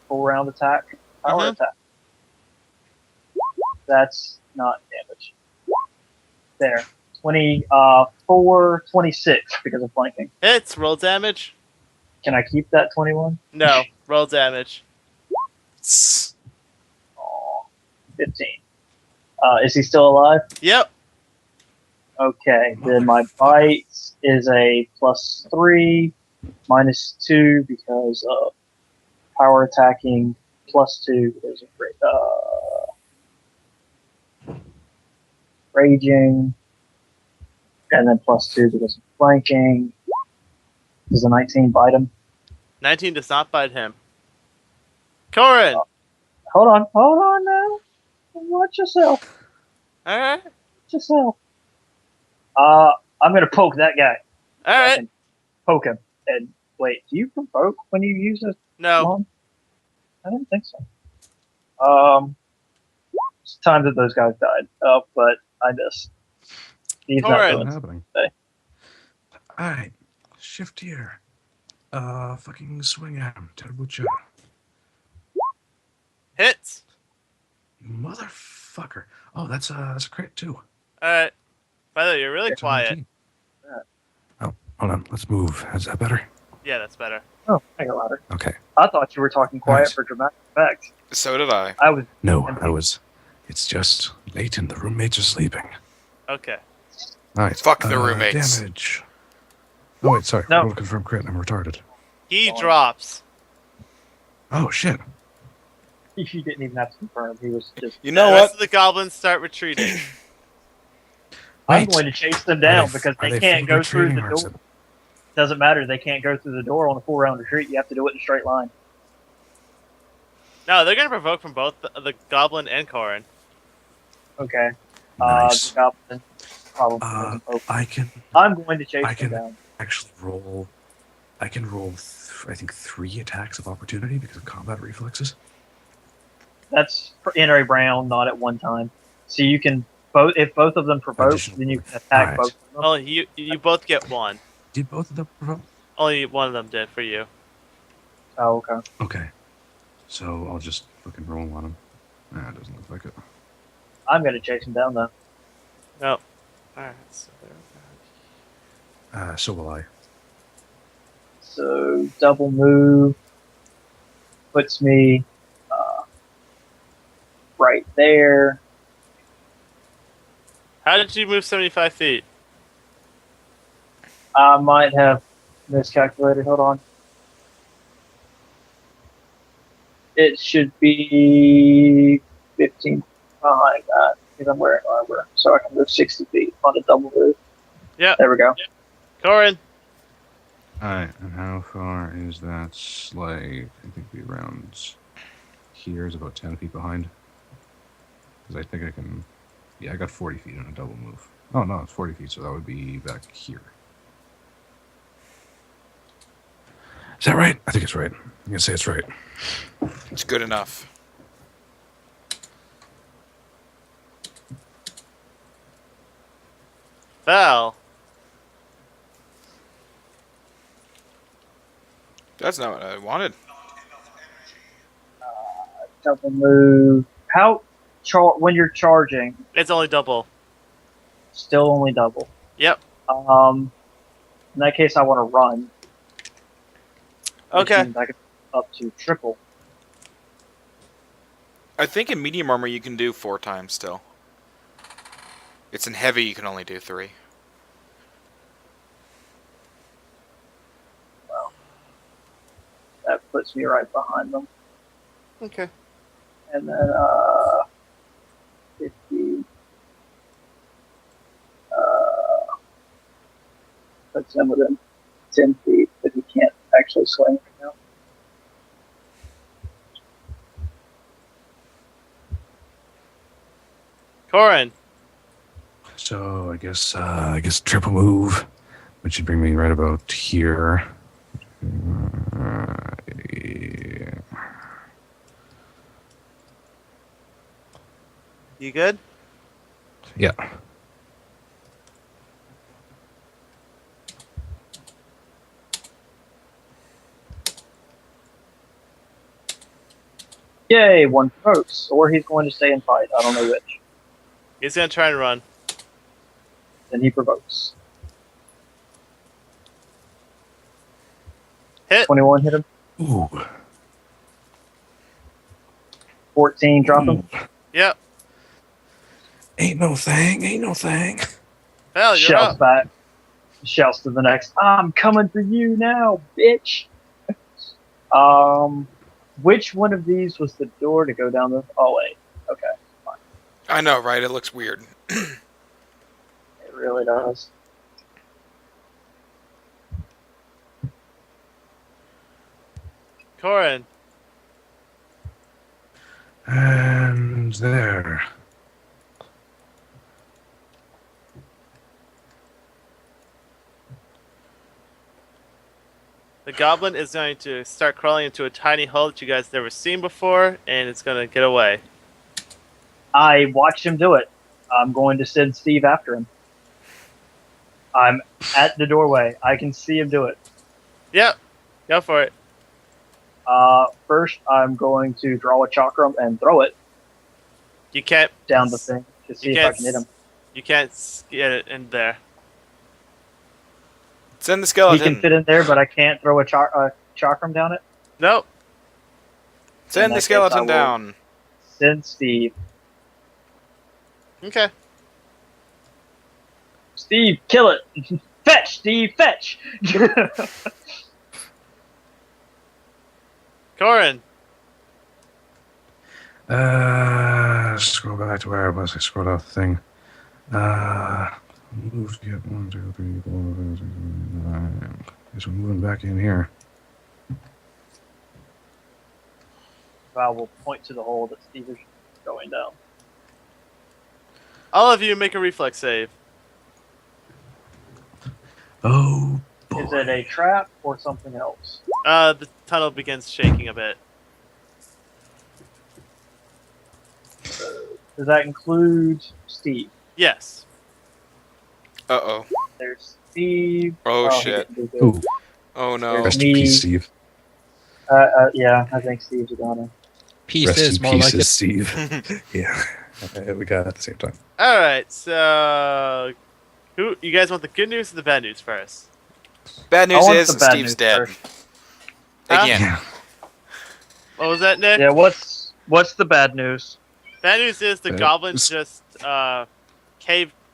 full round attack, power attack. That's not damage. There. 24, 26 because of flanking.
Hits. Roll damage.
Can I keep that 21?
No. Roll damage.
Aw, 15. Is he still alive?
Yep.
Okay, then my bite is a +3, -2 because of power attacking, +2 because of raging, and then +2 because of flanking. Does a 19 bite him?
19 does not bite him. Corin.
Hold on now. Watch yourself.
All right.
Watch yourself. I'm gonna poke that guy.
All
I
right.
can poke him. And wait, do you provoke when you use a
No.
long? I didn't think so. It's time that those guys died. But I missed. He's not
Corin.
doing
What's happening?
Okay.
Alright. Shift here. Fucking swing at him. Terrible job.
Hits.
You motherfucker. Oh, that's a crit too.
All right. By the way, you're really
It's a
quiet.
19. Oh, hold on. Let's move. Is that better?
Yeah, that's better.
Oh, I got louder.
Okay.
I thought you were talking quiet
Nice.
for dramatic effect.
So did I.
I was.
No, it's just late and the roommates are sleeping.
Okay.
Alright.
Fuck the roommates.
Damage. Oh, wait, sorry.
No.
Roll confirm crit. I'm retarded.
He drops.
Oh, shit.
You didn't even have to confirm. He was just.
You know
The rest
what?
of the goblins start retreating.
I'm
Wait.
going to chase them
Are
down
they-
because
are
they can't
full
go through
retreating
the
or is
door.
it-
Doesn't matter. They can't go through the door on a 4-round retreat. You have to do it in a straight line.
No, they're gonna provoke from both the goblin and Corin.
Okay.
Nice.
The goblin probably
Uh,
doesn't poke.
I'm
going to chase
I
them
can-
down.
actually roll. I can roll, I think, 3 attacks of opportunity because of combat reflexes.
That's for NRA Brown, not at one time. So you can both. If both of them provoke,
Additional-
then you can attack
Alright.
both of them.
Oh, you both get one.
Did both of them provoke?
Only one of them did for you.
Oh, okay.
Okay. So I'll just fucking roll on him. Nah, it doesn't look like it.
I'm going to chase him down though.
No. All right. So
So will I.
So double move puts me right there.
how did you move 75 feet?
I might have miscalculated. Hold on. It should be 15 behind that because I'm wearing armor, so I can move 60 feet on a double move.
Yep.
There we go.
Corin.
Alright, and how far is that slave? I think we around here is about 10 feet behind. Because I think I can. Yeah, I got 40 feet on a double move. Oh no, it's 40 feet, so that would be back here. Is that right? I think it's right. I'm gonna say it's right.
It's good enough.
Val.
That's not what I wanted.
Double move. How when you're charging,
It's only double.
still only double.
Yep.
In that case, I want to run. which
Okay.
means I can up to triple.
I think in medium armor you can do 4 times still. It's in heavy you can only do 3.
That puts me right behind them.
Okay.
And then 50 puts him within 10 feet, but he can't actually swing right now.
Corin.
So I guess triple move, which should bring me right about here. Yeah.
You good?
Yeah.
Yay, one provokes. Or he's going to stay and fight. I don't know which.
He's gonna try and run.
Then he provokes.
Hit.
21 hit him.
Ooh.
14 drop him.
Yep.
Ain't no thing. Ain't no thing.
Well, you're
Shouts
up.
back. Shouts to the next. I'm coming for you now, bitch. Which one of these was the door to go down the? Oh wait. Okay.
I know, right? It looks weird.
It really does.
Corin.
And there.
The goblin is going to start crawling into a tiny hole that you guys never seen before, and it's going to get away.
I watched him do it. I'm going to send Steve after him. I'm at the doorway. I can see him do it.
Yep. Go for it.
First, I'm going to draw a chakram and throw it
You can't
down the thing to see if I can hit him.
You can't get it in there.
Send the
He
skeleton.
can fit in there, but I can't throw a chakram down it.
Nope.
Send
In
the
that case,
skeleton
I will-
down.
Send Steve.
Okay.
Steve, kill it. Fetch, Steve, fetch.
Corin.
Scroll back to where I was. I scrolled off the thing. Move to get 1, 2, 3, 4, 5, 6, 7, 8, 9. Guess we're moving back in here.
Val will point to the hole that Steve is going down.
All of you make a reflex save.
Oh boy.
Is it a trap or something else?
The tunnel begins shaking a bit.
Does that include Steve?
Yes.
Uh-oh.
There's Steve.
Oh,
he
shit.
didn't do good.
Ooh,
Oh, no.
rest in
Me.
peace, Steve.
Yeah, I think Steve's a goner.
Rest
Pieces,
in
more
pieces,
like it.
Steve. Yeah, we got it at the same time.
All right. So, who you guys want the good news or the bad news first?
Bad
I
news
want
is
the bad
Steve's
news
dead.
first.
Again.
Yeah.
What was that, Nick?
Yeah, what's the bad news?
Bad news is the
Bad
goblin
news.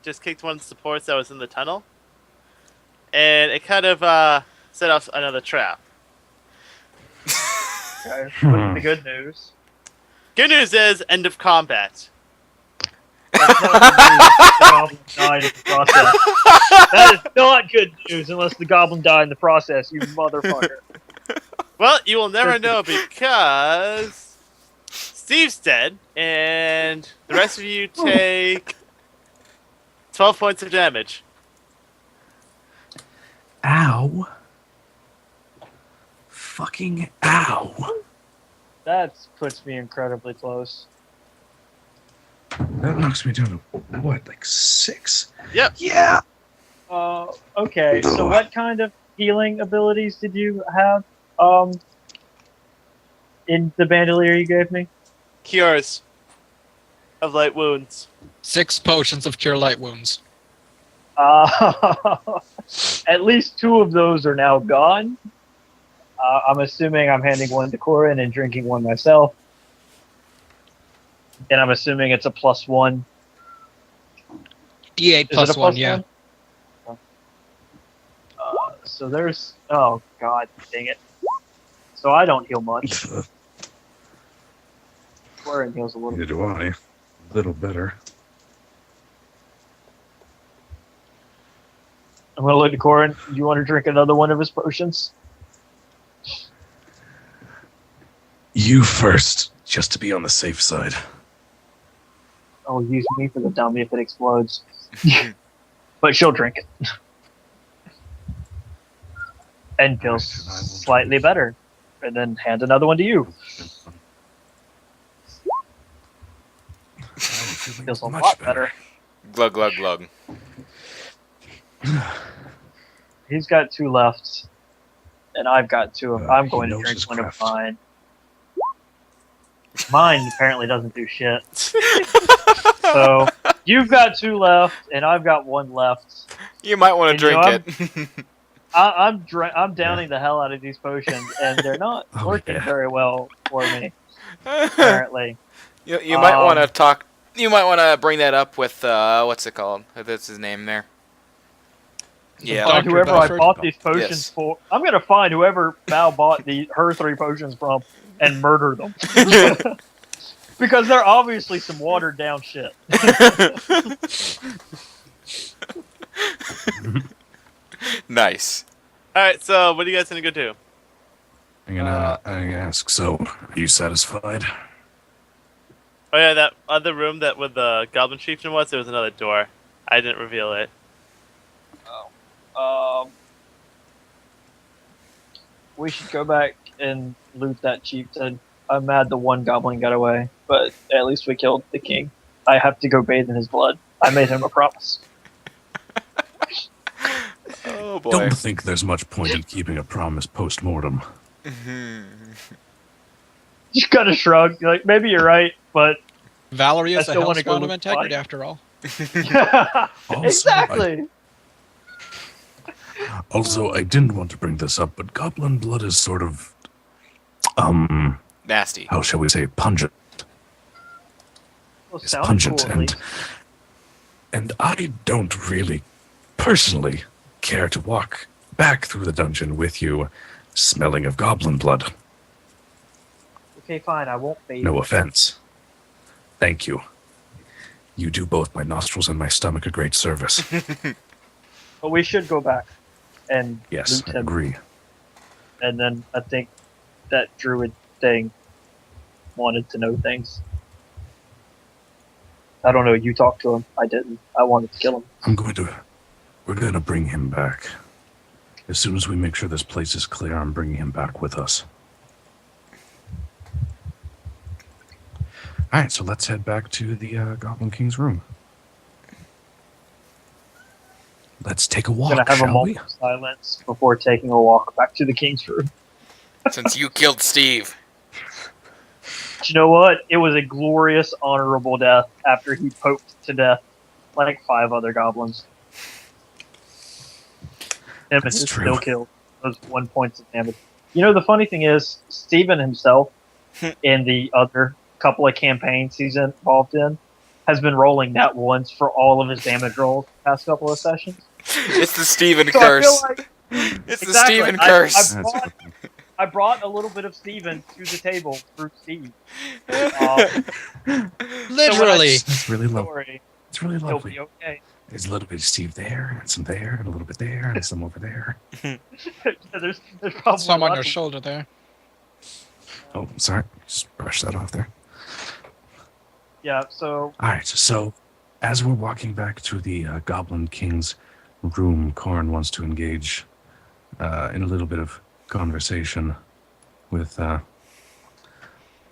just kicked one of the supports that was in the tunnel, and it kind of set off another trap.
Okay, what's the good news?
Good news is end of combat.
That's not good news. The goblin died in the process. That is not good news unless the goblin died in the process, you motherfucker.
Well, you will never know because Steve's dead, and the rest of you take 12 points of damage.
Ow. Fucking ow.
That puts me incredibly close.
That knocks me down to, what, like 6?
Yep.
Yeah.
Okay, so what kind of healing abilities did you have in the bandolier you gave me?
Cures of light wounds.
6 potions of cure light wounds.
At least 2 of those are now gone. I'm assuming I'm handing one to Corin and drinking one myself. And I'm assuming it's a +1.
D8
Is it
plus
a
1, yeah.
+1? So there's... Oh, god dang it. So I don't heal much. Corin heals a little
Neither
bit.
do I. A little better.
I'm gonna look at Corin. Do you want to drink another one of his potions?
You first, just to be on the safe side.
Oh, use me for the dummy if it explodes. But she'll drink it. And feels slightly better. And then hand another one to you. Feels a lot better.
Glug, glug, glug.
He's got 2 left. And I've got 2 of them. I'm
He
going to
knows
drink
his
one of
craft.
mine. Mine apparently doesn't do shit. So you've got 2 left, and I've got 1 left.
You might want to
And,
drink it.
I'm downing the hell out of these potions, and they're not
Oh,
working
yeah.
very well for me. Apparently,
You might want to
Um,
talk. You might want to bring that up with what's it called? That's his name there. Yeah.
find
Dr.
whoever I
Belford?
bought these potions
Yes.
for. I'm gonna find whoever Val bought her 3 potions from and murder them because they're obviously some watered down shit.
Nice.
All right, so what are you guys gonna go do?
I'm gonna ask. So, are you satisfied?
Oh yeah, that other room that with the goblin chieftain was. There was another door. I didn't reveal it.
We should go back and loot that chieftain. I'm mad the 1 goblin got away, but at least we killed the king. I have to go bathe in his blood. I made him a promise.
Oh boy.
Don't think there's much point in keeping a promise post-mortem.
Just kind of shrugged, like maybe you're right, but
Valerie
I
is a
still wanna
hellspawn
go
of integrity,
fight.
after all.
exactly.
Also, I didn't want to bring this up, but goblin blood is sort of,
Nasty.
how shall we say, pungent.
Well,
It's
sounds
pungent,
cool, at least.
and I don't really, personally, care to walk back through the dungeon with you, smelling of goblin blood.
Okay, fine. I won't bathe.
No offense. Thank you. You do both my nostrils and my stomach a great service.
But we should go back and
Yes,
loot
I
him.
agree.
And then I think that druid thing wanted to know things. I don't know. You talked to him. I didn't. I wanted to kill him.
We're gonna bring him back. As soon as we make sure this place is clear, I'm bringing him back with us. Alright, so let's head back to the Goblin King's room. Let's take a
I'm
walk,
gonna have a
shall we?
moment of silence before taking a walk back to the king's room.
Since you killed Steve.
But you know what? It was a glorious, honorable death after he poked to death like 5 other goblins.
That's
Nemesis
true.
still killed those 1 points of damage. You know, the funny thing is, Steven himself, in the other couple of campaigns he's involved in, has been rolling that once for all of his damage rolls the past couple of sessions.
It's the Steven
So I feel
curse.
like
It's the
Exactly.
Steven
I-
curse.
I brought a little bit of Steven to the table through Steve.
Literally.
It's really lovely.
Story.
It's really
He'll
lovely.
be okay.
There's a little bit of Steve there, and some there, and a little bit there, and some over there.
there's probably
Some on
lots
your
of-
shoulder there.
Oh, sorry. Just brush that off there.
Yeah, so
Alright, so as we're walking back to the Goblin King's room, Corrin wants to engage in a little bit of conversation with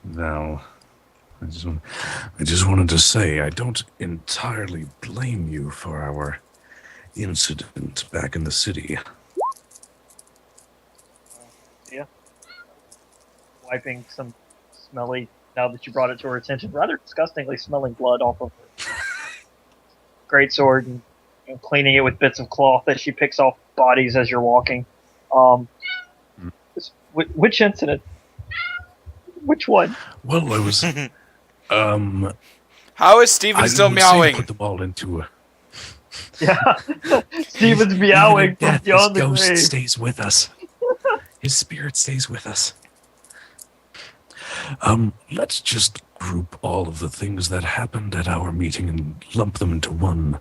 Val. I just wanted to say I don't entirely blame you for our incident back in the city.
wiping some smelly, now that you brought it to her attention, rather disgustingly smelling blood off of her greatsword and cleaning it with bits of cloth that she picks off bodies as you're walking. Which incident? Which one?
Well, I was
How is Steven still
would say
meowing?
put them all into
Yeah, Steven's meowing from
death,
beyond
his
the
ghost
grave.
stays with us. His spirit stays with us. Let's just group all of the things that happened at our meeting and lump them into one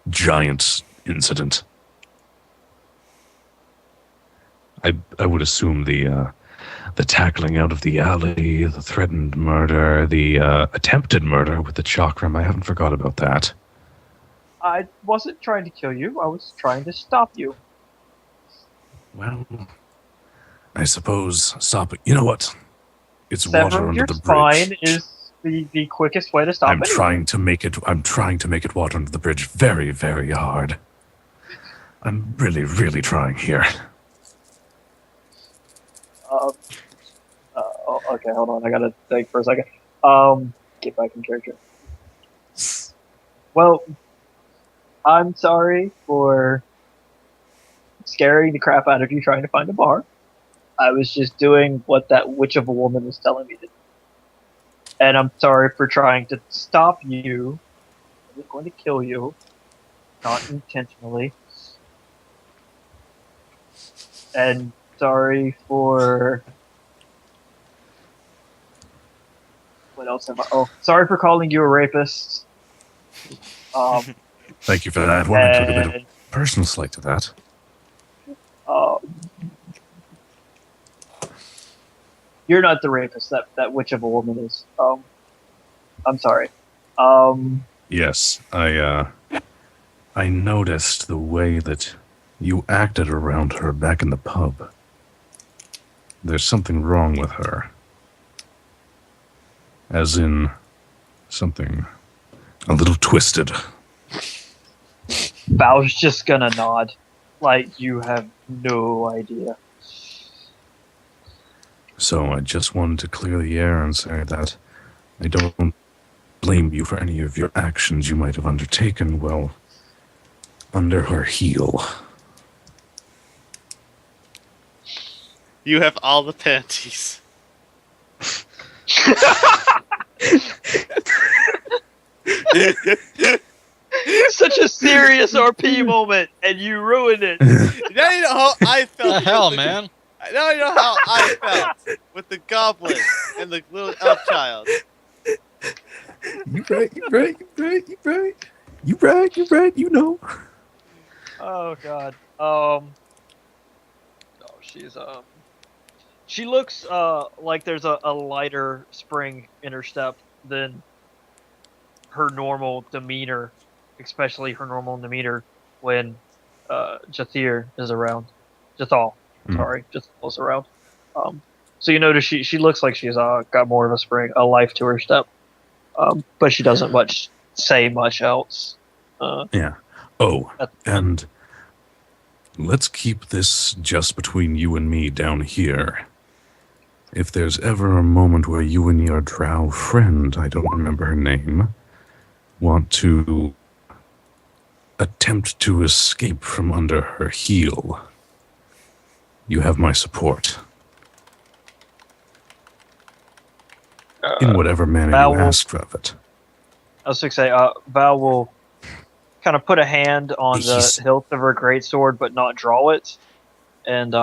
giant incident. I would assume the tackling out of the alley, the threatened murder, the attempted murder with the chakram. I haven't forgot about that.
I wasn't trying to kill you. I was trying to stop you.
Well, I suppose stopping. You know what? It's water
Severing
under
your
the bridge.
spine is the quickest way to stop
I'm
it.
trying to make it water under the bridge very, very hard. I'm really, really trying here.
Okay, hold on. I gotta think for a second. Get back in character. Well, I'm sorry for scaring the crap out of you trying to find a bar. I was just doing what that witch of a woman was telling me to do. And I'm sorry for trying to stop you. I was going to kill you. Not intentionally. And sorry for... What else am I... Oh, sorry for calling you a rapist.
Thank you for that. Well, I took a bit of
And,
personal slight to that.
you're not the rapist. That witch of a woman is. I'm sorry.
Yes, I noticed the way that you acted around her back in the pub. There's something wrong with her. As in, something a little twisted.
Val's just gonna nod, like you have no idea.
So I just wanted to clear the air and say that I don't blame you for any of your actions you might have undertaken while under her heel.
You have all the panties.
Such a serious RP moment, and you ruined it.
Now you know how I felt.
The hell, man?
Now you know how I felt with the goblin and the little elf child.
You right, you know.
Oh god. Oh, she's she looks like there's a lighter spring in her step than her normal demeanor, especially her normal demeanor when Jathir is around. Jathal, sorry, Jathal's around. So you notice she looks like she's got more of a spring, a life to her step, but she doesn't say much else.
Yeah. Oh,
That's-
and let's keep this just between you and me down here. If there's ever a moment where you and your drow friend, I don't remember her name, want to attempt to escape from under her heel, you have my support. In whatever manner
Val
you
will-
ask of it.
I was going to say, Val will kind of put a hand on the
He's-
hilt of her greatsword, but not draw it, and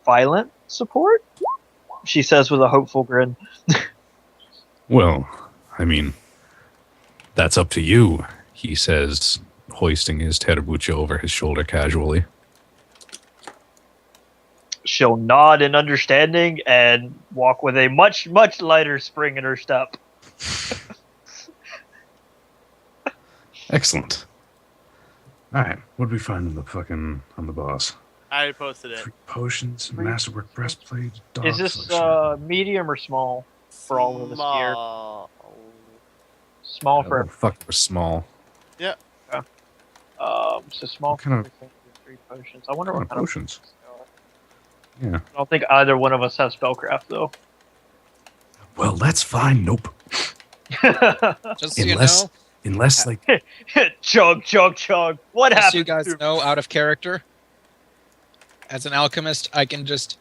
violent support. She says with a hopeful grin.
Well, I mean, that's up to you, he says, hoisting his terabucha over his shoulder casually.
She'll nod in understanding and walk with a much lighter spring in her step.
Excellent. Alright, what did we find on the boss?
I already posted it.
3 potions, masterwork breastplate, dog
Is this
selection.
medium or small for all of this gear?
Small.
Small
Oh,
for
fuck, we're small.
so small
What kind
for 3 potions. I wonder
What
what
kind of
kind of
potions? Yeah.
I don't think either one of us have spellcraft though.
Well, that's fine. Nope.
Just so you
Unless,
know,
unless like,
chug. What
just
happened?
so you guys
to-
know, out of character, as an alchemist, I can just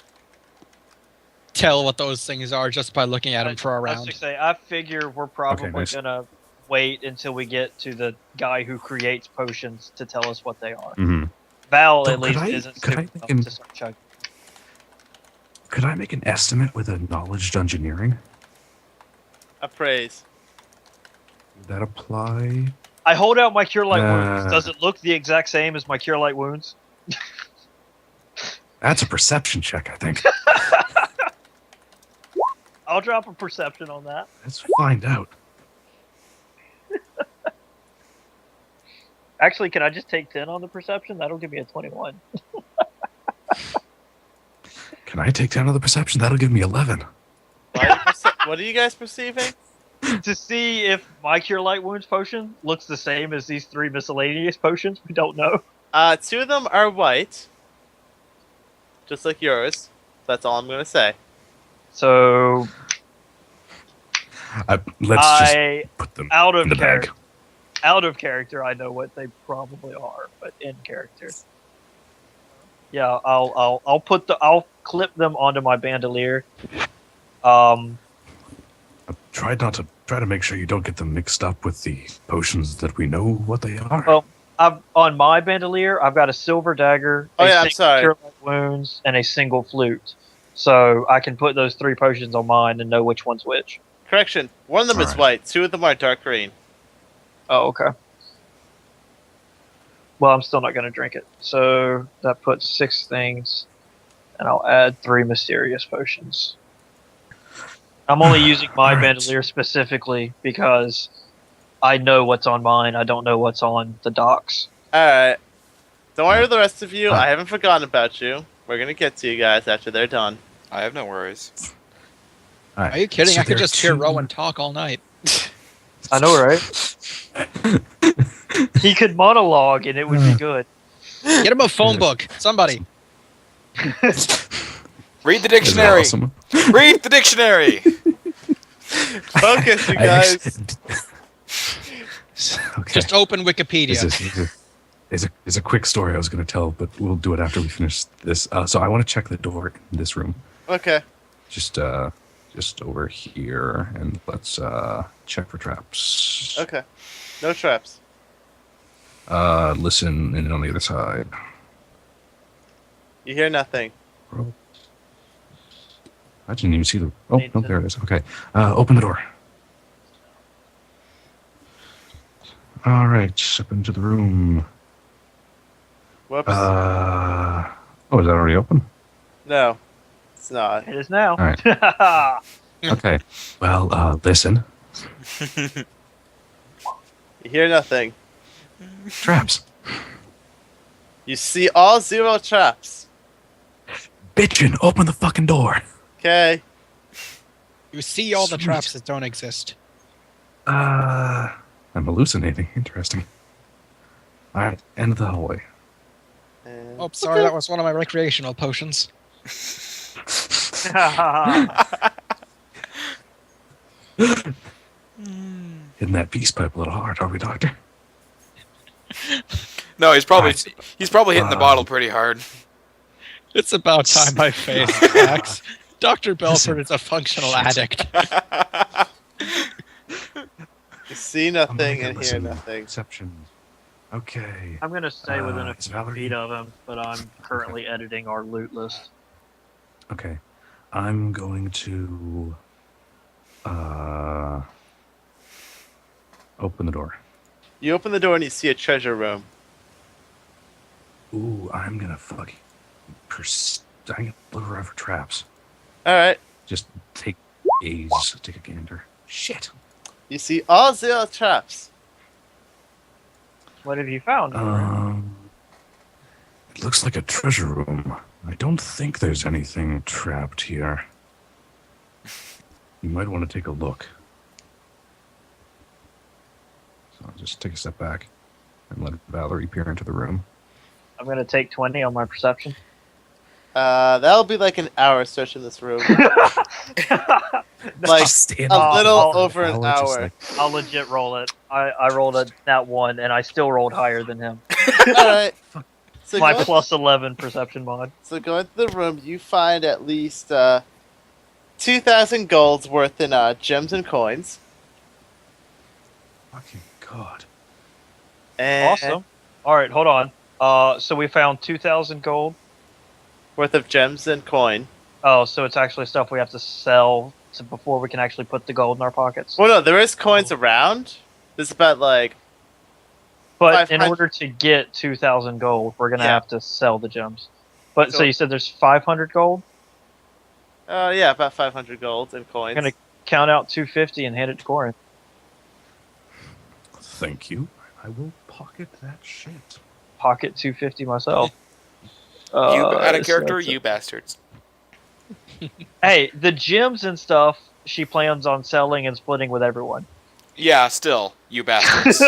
tell what those things are just by looking at them for a
I was
round.
gonna say, I figure we're probably
nice.
gonna wait until we get to the guy who creates potions to tell us what they are.
mhm.
Val
So
at least isn't
could
stupid
I
enough
make
to start chugging.
could I make an estimate with a knowledge engineering?
Appraise.
Would that apply?
I hold out my cure light wounds.
Uh.
Does it look the exact same as my cure light wounds?
That's a perception check, I think.
I'll drop a perception on that.
Let's find out.
Actually, can I just take 10 on the perception? That'll give me a 21.
Can I take 10 on the perception? That'll give me 11.
What are you guys perceiving?
To see if my cure light wounds potion looks the same as these 3 miscellaneous potions, we don't know.
2 of them are white, just like yours. That's all I'm gonna say.
So
Let's just
I
put them
out of
in the bag.
character. Out of character, I know what they probably are, but in character, yeah, I'll clip them onto my bandolier.
Try to make sure you don't get them mixed up with the potions that we know what they are.
Well, on my bandolier, I've got a silver dagger,
Oh,
a
yeah, I'm
single
sorry.
cure light wounds, and a single flute. So I can put those 3 potions on mine and know which one's which.
Correction. One of them is
Alright.
white. 2 of them are dark green.
Oh, okay. Well, I'm still not going to drink it. So that puts 6 things, and I'll add 3 mysterious potions. I'm only using my
Alright.
bandolier specifically because I know what's on mine. I don't know what's on the docks.
Alright. Don't worry, the rest of you.
Huh.
I haven't forgotten about you. We're gonna get to you guys after they're done.
I have no worries.
All right,
Are you kidding?
so
I could
there are
just hear
2
Rowan talk all night.
I know, right? He could monologue, and it would be good.
Get him a phone book. Somebody.
Read the
Is that
dictionary.
awesome?
Read the dictionary.
Focus, you
I
guys.
okay.
Just open Wikipedia.
It's a quick story I was going to tell, but we'll do it after we finish this. So I want to check the door in this room.
Okay.
Just over here, and let's check for traps.
Okay. No traps.
Listen, and on the other side.
You hear nothing.
I didn't even see the. Oh,
Need
no,
to-
there it is. Okay. Open the door. All right, step into the room.
Whoops.
Oh, is that already open?
No. It's not.
It is now.
All right. Okay. Well, listen.
You hear nothing.
Traps.
You see all 0 traps.
Bitchin', open the fucking door.
Okay.
You see all the
Sweet.
traps that don't exist.
I'm hallucinating. Interesting. All right, end of the hallway.
And
Oh, sorry, that was one of my recreational potions.
Hitting that peace pipe a little hard, are we, Doctor?
No, he's probably
Alright.
hitting the bottle pretty hard.
It's about time I face facts. Dr. Belford is a functional addict.
you see
I'm gonna
nothing
get
and hear
listen.
nothing.
Perception. Okay.
I'm gonna stay within a
It's
few
Valerie.
feet of him, but I'm currently editing our loot list.
Okay. I'm going to open the door.
You open the door and you see a treasure room.
Ooh, I'm gonna fucking I'm gonna look around for traps.
Alright.
Just take a gander. Shit.
You see all 0 traps.
What have you found?
It looks like a treasure room. I don't think there's anything trapped here. You might want to take a look. So I'll just take a step back and let Valerie peer into the room.
I'm gonna take 20 on my perception.
That'll be like an hour searching this room. Like,
Just stand
a
up
little
for
over an
just
hour.
like-
I'll legit roll it. I rolled a nat 1, and I still rolled higher than him.
Alright. So
My
go,
plus 11 perception mod.
so go into the room, you find at least 2,000 golds worth in gems and coins.
fucking God.
And
Awesome. All right, hold on. So we found 2,000 gold.
worth of gems and coin.
Oh, so it's actually stuff we have to sell before we can actually put the gold in our pockets.
Well, no, there is coins around. There's about like
But in
500
order to get 2,000 gold, we're gonna
Yeah.
have to sell the gems. But so
So-
you said there's 500 gold.
yeah, about 500 gold in coins.
I'm gonna count out 250 and hand it to Corin.
Thank you. I will pocket that shit.
Pocket 250 myself.
You out of
so
character,
that's it.
you bastards.
Hey, the gems and stuff she plans on selling and splitting with everyone.
Yeah, still, you bastards.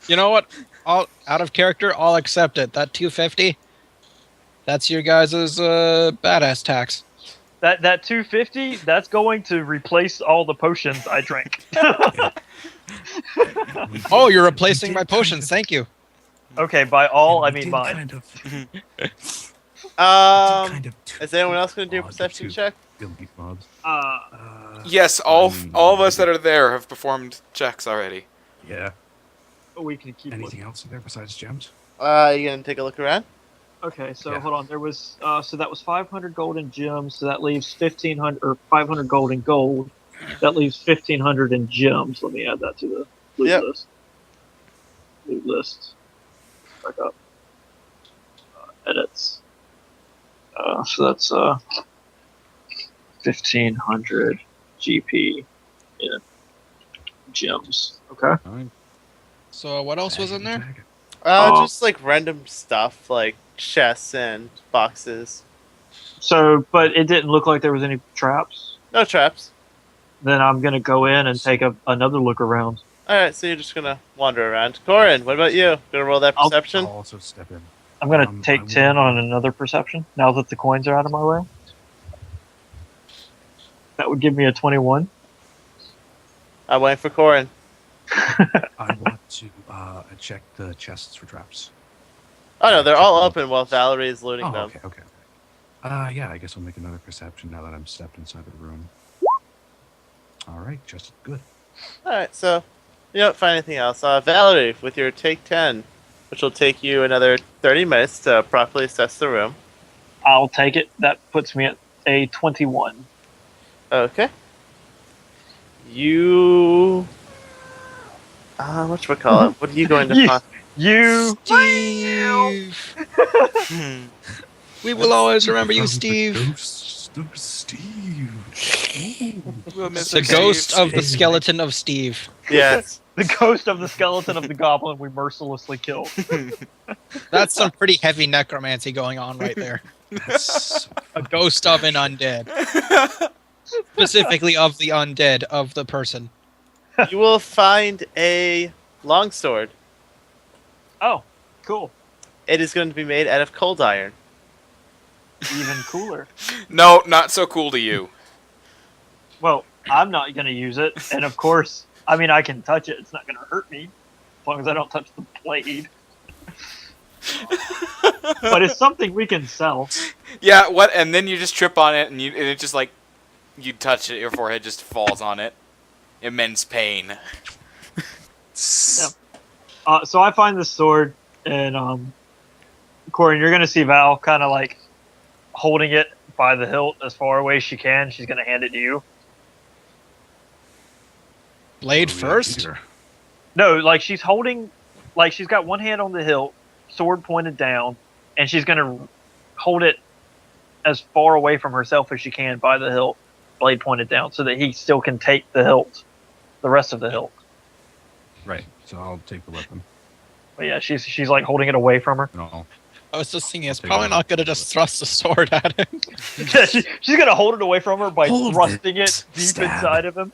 You know what? I'll out of character. I'll accept it. That 250. That's your guys' badass tax.
That 250, that's going to replace all the potions I drank.
Oh, you're
We
replacing
did
my
kind
potions.
of-
Thank you.
Okay, by all I
we
mean
did
mine.
kind of- we did kind of
Is anyone else going to do a
odd
perception
to
check?
elite mobs.
Yes, all of us that are there have performed checks already.
Yeah.
We can keep
Anything
looking.
else in there besides gems?
You going to take a look around?
Okay, so
Yeah.
hold on. There was so that was 500 gold in gems. So that leaves 1,500 or 500 gold in gold. That leaves 1,500 in gems. Let me add that to the loot
Yep.
list. Loot list. Back up. Edits. So that's 1,500 GP in gems. Okay.
Fine.
So what else was in there?
Just like random stuff, like chests and boxes.
So, but it didn't look like there was any traps.
No traps.
Then I'm gonna go in and take another look around.
Alright, so you're just gonna wander around. Corin, what about you? Gonna roll that
I'll-
perception?
I'll also step in.
I'm gonna
I
take
will-
10 on another perception now that the coins are out of my way. That would give me a 21.
I'm waiting for Corin.
I want to check the chests for traps.
Oh no, they're
Check
all
them out.
open while Valerie is looting
Oh,
them.
okay. Yeah, I guess I'll make another perception now that I'm stepped inside the room. All right, just good.
Alright, so you don't find anything else. Valerie, with your take 10, which will take you another 30 minutes to properly assess the room.
I'll take it. That puts me at a 21.
Okay. You. Whatchamacallit? What are you going to
You-
find?
You.
Steve. We will always remember you,
From
Steve.
The ghost of Steve.
We'll miss
The
Steve.
ghost of the
Steve.
skeleton of Steve.
Yes.
The ghost of the skeleton of the goblin we mercilessly killed.
That's some pretty heavy necromancy going on right there.
That's
A ghost of an undead. Specifically of the undead of the person.
You will find a longsword.
Oh, cool.
It is going to be made out of cold iron.
Even cooler.
No, not so cool to you.
Well, I'm not gonna use it, and of course, I mean, I can touch it. It's not gonna hurt me as long as I don't touch the blade. But it's something we can sell.
Yeah, what? And then you just trip on it, and it just like you touch it, your forehead just falls on it. Immense pain.
So I find this sword, and Corin, you're gonna see Val kind of like holding it by the hilt as far away as she can. She's gonna hand it to you.
Blade
what we
first?
got here.
No, like she's holding, like she's got one hand on the hilt, sword pointed down, and she's gonna hold it as far away from herself as she can by the hilt, blade pointed down, so that he still can take the hilt, the rest of the hilt.
Right. So I'll take the weapon.
But yeah, she's like holding it away from her.
And I'll
I was just thinking it's
I'll take
probably
it.
not gonna just thrust the sword at him.
Yeah, she's gonna hold it away from her by
Hold
thrusting
it.
it deep
Stab.
inside of him.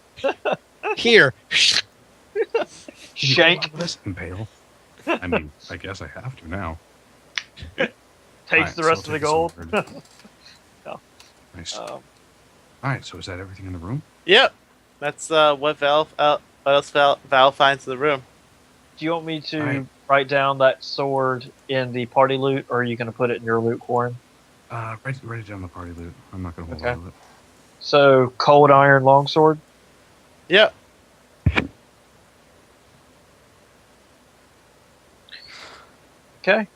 Here.
Shank
This impale. I mean, I guess I have to now.
takes
Alright,
the
so
rest
I'll
of the
take
gold.
sword.
Yeah.
Nice.
Um,
Alright, so is that everything in the room?
Yep. That's what else Val finds in the room.
do you want me to
Alright.
write down that sword in the party loot, or are you gonna put it in your loot, Corin?
Write it down the party loot. I'm not gonna hold
Okay.
on to it.
So cold iron longsword.
Yep.
Okay.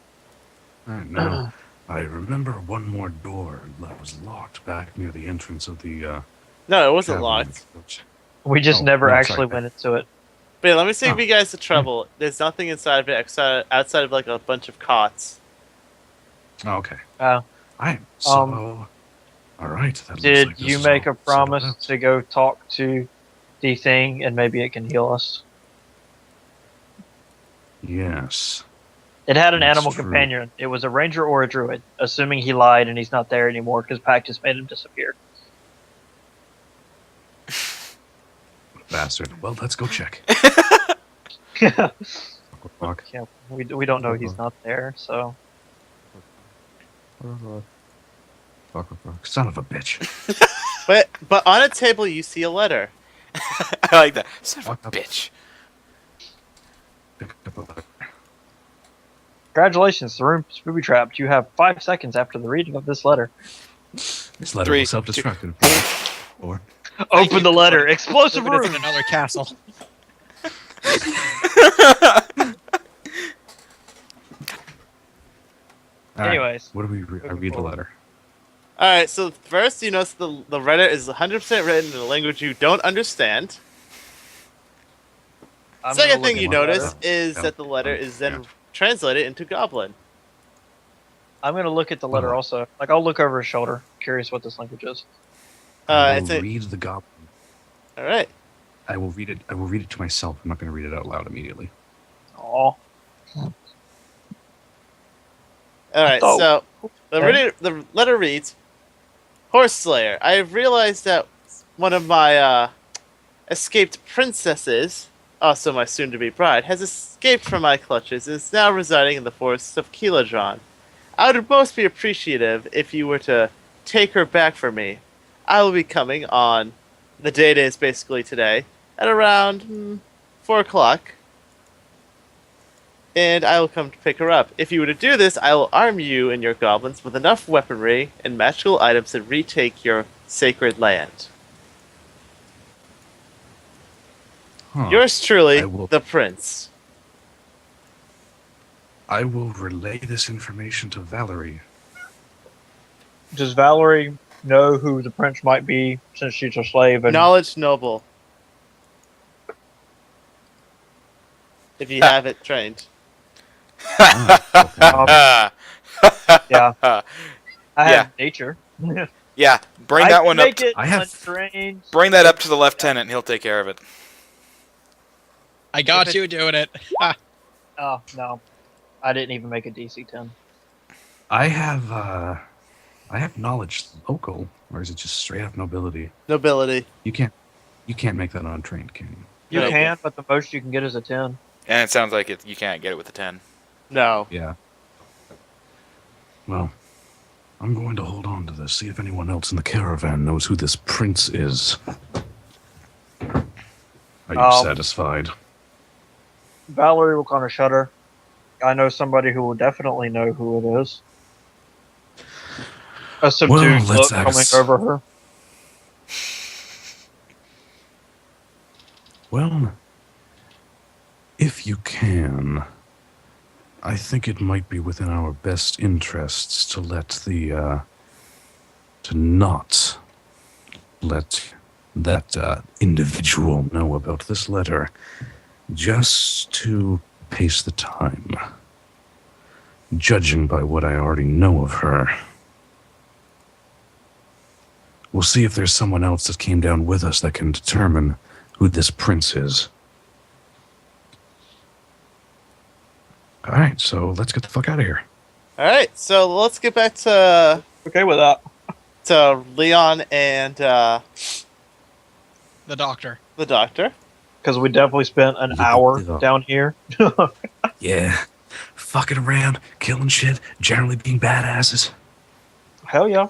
Alright, now I remember one more door that was locked back near the entrance of the
No, it wasn't
cavern,
locked.
which-
We just
Oh,
never
no,
actually
sorry.
went into it.
But yeah, let me save
Oh.
you guys the trouble. There's nothing inside of it outside of like a bunch of cots.
Oh, okay.
Uh,
Alright, so alright. that looks
did
like this
you
is
make
all
a promise
settled out.
to go talk to the thing and maybe it can heal us?
Yes.
It had an
That's
animal
true.
companion. It was a ranger or a druid, assuming he lied and he's not there anymore because Pactus made him disappear.
Bastard. Well, let's go check.
Yeah,
Fuck.
we don't know he's not there, so
Fuck. Son of a bitch.
But on a table you see a letter.
I like that. Son of a bitch.
Pick up a letter.
Congratulations, the room's booby trapped. You have 5 seconds after the reading of this letter.
This letter
3,
will self-destruct in 4.
Open the letter.
Click.
Explosive
Look at it's
room.
in another castle.
All right,
Anyways.
what do we read? I read the letter.
Alright, so first you notice the letter is 100% written in a language you don't understand.
I'm
Second
gonna
thing
look
you
at the letter.
notice is that the letter is then translated into Goblin.
I'm gonna look at the letter also. Like, I'll look over his shoulder. Curious what this language is.
I
It's
will
a,
read the goblin.
alright.
I will read it. I will read it to myself. I'm not going to read it out loud immediately.
Aw.
Alright,
Oh.
so
Okay.
the letter reads, Horse Slayer, I have realized that one of my escaped princesses, also my soon-to-be bride, has escaped from my clutches and is now residing in the forests of Keeladron. I would most be appreciative if you were to take her back for me. I will be coming on the date is basically today at around 4 o'clock. And I will come to pick her up. If you were to do this, I will arm you and your goblins with enough weaponry and magical items to retake your sacred land.
Huh.
Yours truly,
I will-
the prince.
I will relay this information to Valerie.
Does Valerie know who the prince might be since she's a slave? And
Knowledge noble. If you have it trained.
Ah, okay.
yeah, I
Yeah.
have nature.
Yeah, bring
I
that
can
one up.
make it
I have-
untrained.
Bring that up to the lieutenant, and he'll take care of it.
I got you doing it. Ah,
Oh no, I didn't even make a DC 10.
I have knowledge local, or is it just straight up nobility?
Nobility.
You can't make that untrained, can you?
You
No.
can, but the most you can get is a 10.
And it sounds like you can't get it with a 10.
No.
Yeah. Well, I'm going to hold on to this, see if anyone else in the caravan knows who this prince is. Are you satisfied?
Valerie will kind of shudder. I know somebody who will definitely know who it is. A subdued
Well,
look
let's
coming
ask-
over her.
Well, if you can, I think it might be within our best interests to not let that individual know about this letter, just to pace the time. Judging by what I already know of her, we'll see if there's someone else that came down with us that can determine who this prince is. All right, so let's get the fuck out of here.
Alright, so let's get back to
Okay with that.
Leon and
the doctor.
the doctor.
Because we definitely spent an
Yeah,
hour
yeah.
down here.
Yeah, fucking around, killing shit, generally being badasses.
Hell yeah.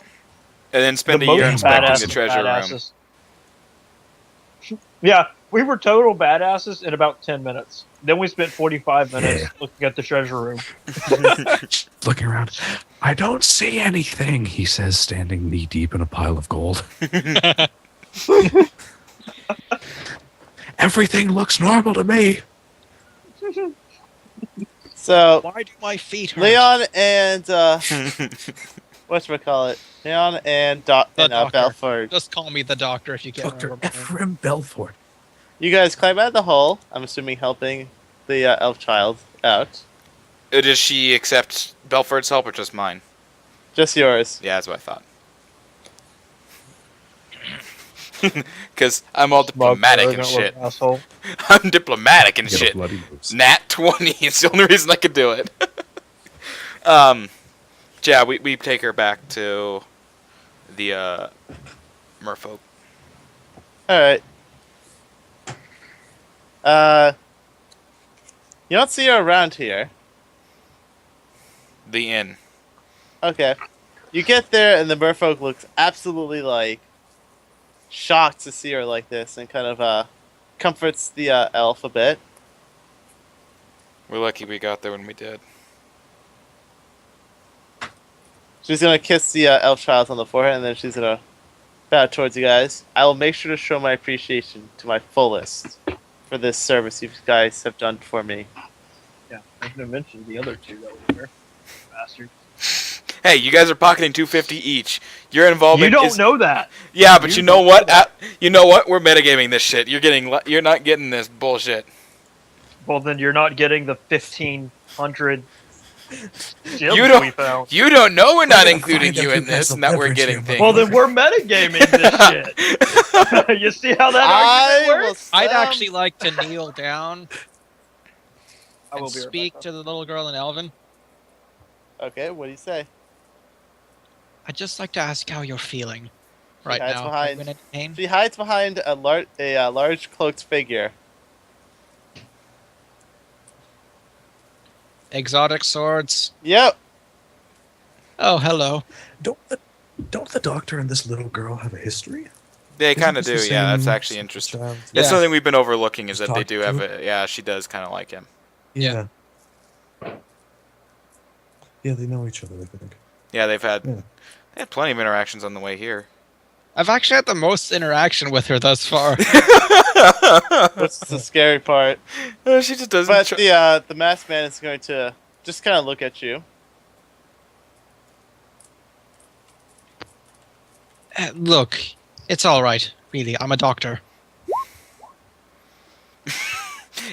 And then spend
The
a year
most
inspecting
badass
the
of
treasure room.
badasses. Yeah, we were total badasses in about 10 minutes. Then we spent 45 minutes
Yeah.
looking at the treasure room.
Looking around, I don't see anything, he says, standing knee deep in a pile of gold. Everything looks normal to me.
So
Why do my feet hurt?
Leon and whatchamacallit? Leon and
The doctor.
Belford.
Just call me the doctor if you can't
Dr.
remember. my name.
Ephraim Belfort.
You guys climb out of the hole. I'm assuming helping the elf child out.
Does she accept Belford's help or just mine?
Just yours.
Yeah, that's what I thought. Because I'm all diplomatic and
Arrogant
shit.
little Asshole.
I'm diplomatic and
Get a
shit.
bloody nose.
Nat 20 is the only reason I could do it. Yeah, we take her back to the merfolk.
Alright. You don't see her around here.
The inn.
Okay. You get there, and the merfolk looks absolutely like shocked to see her like this, and kind of comforts the elf a bit.
We're lucky we got there when we did.
She's gonna kiss the elf child on the forehead, and then she's gonna bow towards you guys. I will make sure to show my appreciation to my fullest for this service you guys have done for me.
Yeah, I should have mentioned the other two that were there. Bastard.
Hey, you guys are pocketing $250 each. Your involvement
You don't
is...
know that.
Yeah, but
You
you know
don't
what?
know that.
You know what? We're metagaming this shit. You're not getting this bullshit.
Well, then you're not getting the 1,500 gems
You don't-
we found.
You don't know we're not
gonna
including
find
you
out
in
who has
this
the
and that we're
leverage
getting
here,
things.
Well, then we're metagaming this shit. You see how that argument
will
works?
I'd
slam-
actually like to kneel down
I will
and
be right
speak
back.
to the little girl in Elven.
Okay, what do you say?
I'd just like to ask how you're feeling right
hides
now.
behind-
Are you in any pain?
She hides behind a large cloaked figure.
Exotic swords.
Yep.
Oh, hello.
Don't the doctor and this little girl have a history?
They
Isn't
kind of
this
do,
the
yeah. That's
same
actually interesting.
child?
Yeah.
That's something we've been overlooking is
Just
that they
talk
do
to
have
him?
a... Yeah, she does kind of like him.
Yeah.
Yeah, they know each other, I think.
Yeah, they
Yeah.
had plenty of interactions on the way here.
I've actually had the most interaction with her thus far.
That's the scary part.
She just doesn't...
But the masked man is going to just kind of look at you.
Look, it's all right. Really, I'm a doctor.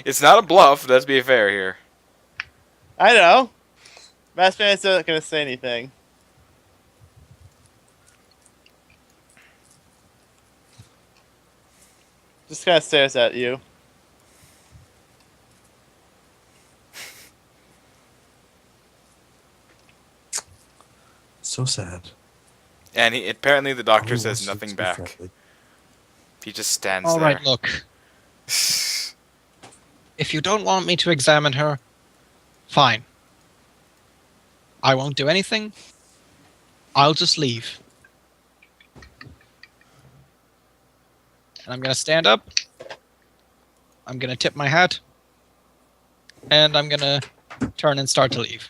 It's not a bluff, let's be fair here.
I know. Masked man is not going to say anything. Just kind of stares at you.
So sad.
And apparently the doctor
All he
says
wants
nothing
to be
back.
friendly.
He just stands
All
there.
right, look. If you don't want me to examine her, fine. I won't do anything. I'll just leave. And I'm gonna stand up. I'm gonna tip my hat. And I'm gonna turn and start to leave.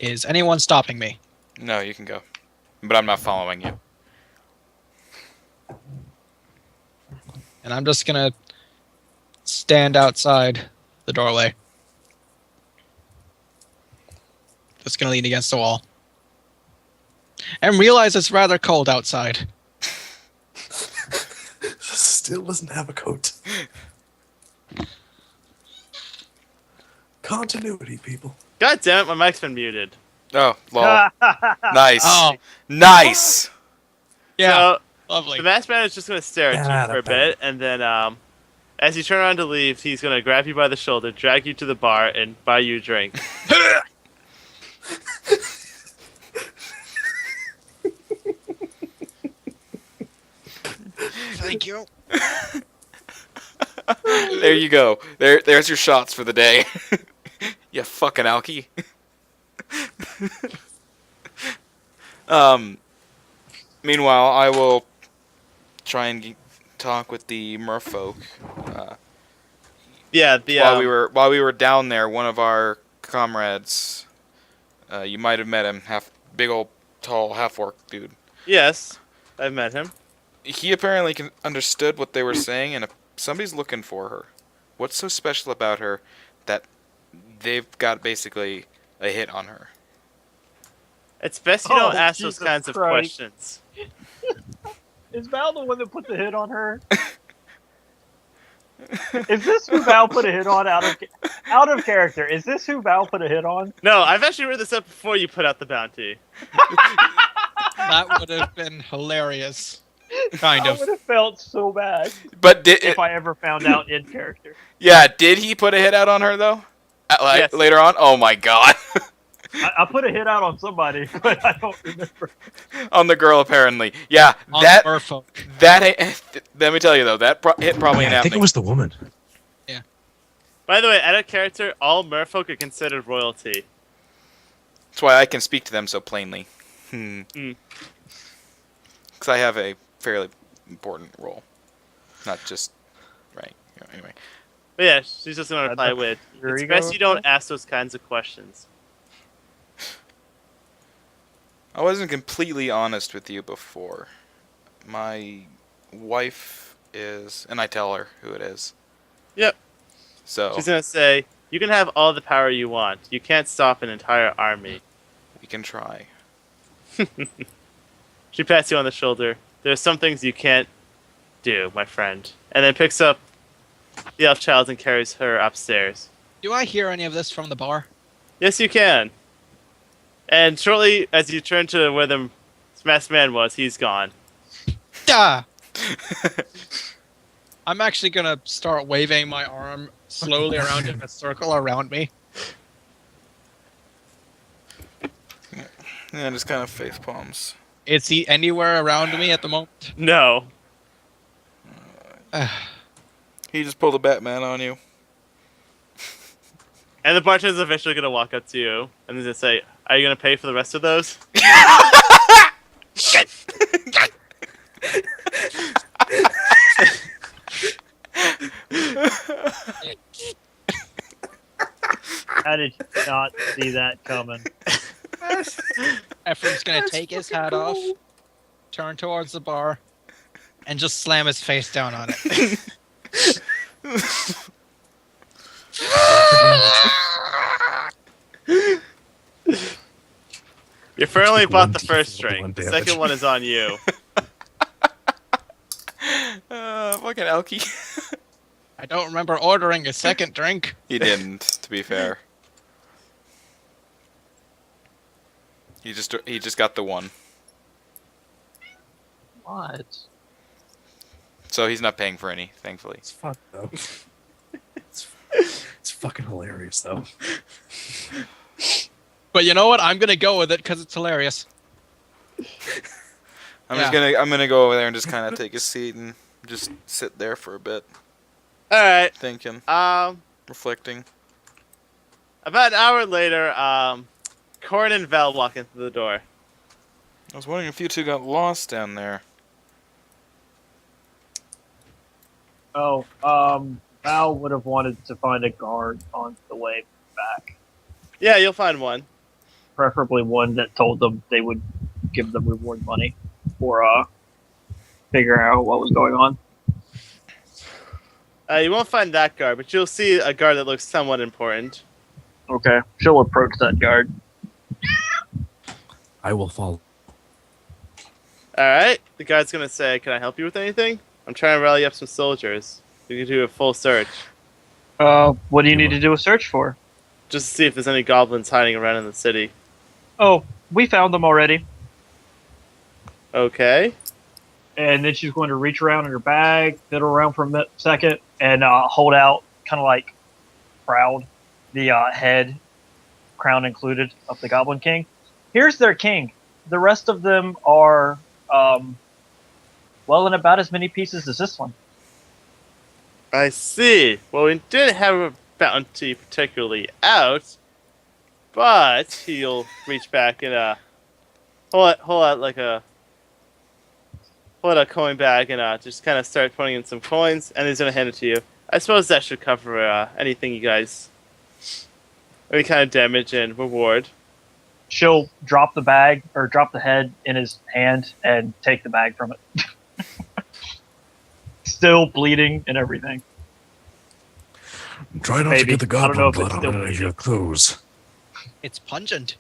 Is anyone stopping me?
No, you can go. But I'm not following you.
And I'm just gonna stand outside the doorway. Just gonna lean against the wall. And realize it's rather cold outside.
Still doesn't have a coat. Continuity, people.
God damn it, my mic's been muted.
Oh, lol. Nice.
Oh,
Nice.
yeah,
So,
lovely.
the masked man is just going to stare at
Yeah,
you for a
that better.
bit, and then as you turn around to leave, he's going to grab you by the shoulder, drag you to the bar, and buy you a drink.
Thank you.
There you go. There's your shots for the day. You fucking alky. Meanwhile, I will try and talk with the merfolk.
Yeah, the
While we were down there, one of our comrades, you might have met him, big old tall half orc dude.
yes, I've met him.
He apparently understood what they were saying, and somebody's looking for her. What's so special about her that they've got basically a hit on her?
It's best you don't
Oh,
ask
Jesus
those kinds of
Christ.
questions.
Is Val the one that put the hit on her? Is this who Val put a hit on out of character? Is this who Val put a hit on?
No, I've actually read this up before you put out the bounty.
That would have been hilarious. Kind
I
of.
would have felt so bad
But
if I ever found out in character.
did he put a hit out on her though?
Yes.
Later on? Oh my god.
I put a hit out on somebody, but I don't remember.
On the girl apparently. Yeah,
On
that
the merfolk.
let me tell you though, that hit probably
Yeah, I think
happening.
it was the woman.
By the way, out of character, all merfolk are considered royalty.
That's why I can speak to them so plainly. Because I have a fairly important role, not just right. Anyway,
But yeah, she's just gonna reply with,
Your
"It's
ego
best you don't ask those kinds of questions."
I wasn't completely honest with you before. My wife is, and I tell her who it is.
Yep.
So
She's gonna say, "You can have all the power you want. You can't stop an entire army."
we can try.
She pats you on the shoulder. "There's some things you can't do, my friend." And then picks up the elf child and carries her upstairs.
Do I hear any of this from the bar?
Yes, you can. And shortly as you turn to where the masked man was, he's gone.
Duh! I'm actually gonna start waving my arm slowly around in a circle around me.
Yeah, just kind of face palms.
Is he anywhere around me at the moment?
No.
He just pulled a Batman on you.
And the bartender's eventually gonna walk up to you and he's gonna say, "Are you gonna pay for the rest of those?"
I did not see that coming.
Ephraim's gonna take his hat off, turn towards the bar, and just slam his face down on it.
You finally
Just
bought the
one
first
D4
drink. The
damage.
second one is on you.
Fucking Elky.
I don't remember ordering a second drink.
He didn't, to be fair. He just got the one.
What?
So he's not paying for any, thankfully.
It's fun though. it's fucking hilarious though.
But you know what? I'm gonna go with it because it's hilarious.
I'm gonna go over there and just kind of take a seat and just sit there for a bit,
Alright.
thinking,
About
reflecting.
an hour later, Corin and Val walk into the door.
I was wondering if you two got lost down there.
Oh, Val would have wanted to find a guard on the way back.
Yeah, you'll find one.
Preferably one that told them they would give them reward money for figuring out what was going on.
You won't find that guard, but you'll see a guard that looks somewhat important.
Okay, she'll approach that guard.
I will follow.
Alright, the guard's gonna say, "Can I help you with anything? I'm trying to rally up some soldiers. We can do a full search.
What do you need to do a search for?
Just to see if there's any goblins hiding around in the city."
Oh, we found them already.
Okay.
And then she's going to reach around in her bag, fiddle around for a second, and hold out, kind of like proud, the head, crown included, of the Goblin King. Here's their king. The rest of them are, well, in about as many pieces as this one.
I see. Well, we didn't have a bounty particularly out, but he'll reach back and pull out a coin bag and just kind of start putting in some coins, and he's gonna hand it to you. I suppose that should cover anything you guys, any kind of damage and reward.
She'll drop the bag, or drop the head in his hand, and take the bag from it. Still bleeding and everything.
Try not
Maybe.
to get the
I don't know
goblin
if
blood
it's
on
still
any of your clothes.
It's pungent.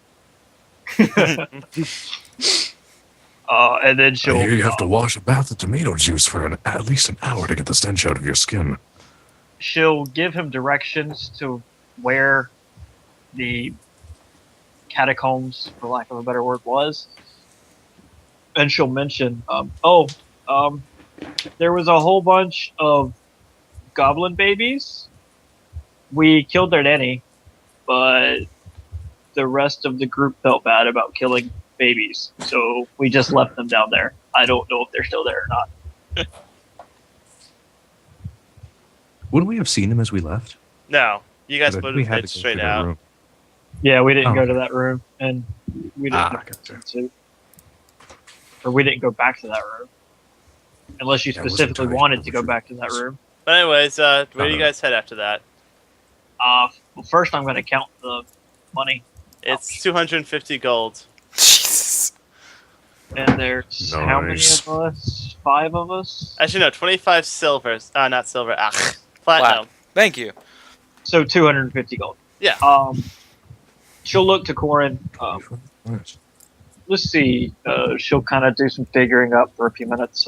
And then
I
she'll
hear you have to wash a bath of tomato juice for at least an hour to get the stench out of your skin.
she'll give him directions to where the catacombs, for lack of a better word, was. And she'll mention, there was a whole bunch of goblin babies. We killed their nanny, but the rest of the group felt bad about killing babies, so we just left them down there. I don't know if they're still there or not.
Wouldn't we have seen him as we left?
No, you guys
But
would
we
have
had
hit
to go
straight
through that
out.
room.
Yeah, we didn't
Oh.
go to that room, and we didn't.
Gotcha.
Or we didn't go back to that room, unless you
Yeah, I wasn't
specifically
entirely
wanted
sure
to go
which
back to
room
that
it was.
room.
But anyways, where do you
Uh-huh.
guys head after that?
Well, first I'm going to count the money,
It's 250 gold.
Jesus.
and there's how many
Nice.
of us? 5 of us.
Actually, no, 25 silvers. Not silver. Platinum.
Thank you.
So 250 gold.
Yeah.
She'll look to Corin.
Nice.
Let's see. She'll kind of do some figuring up for a few minutes.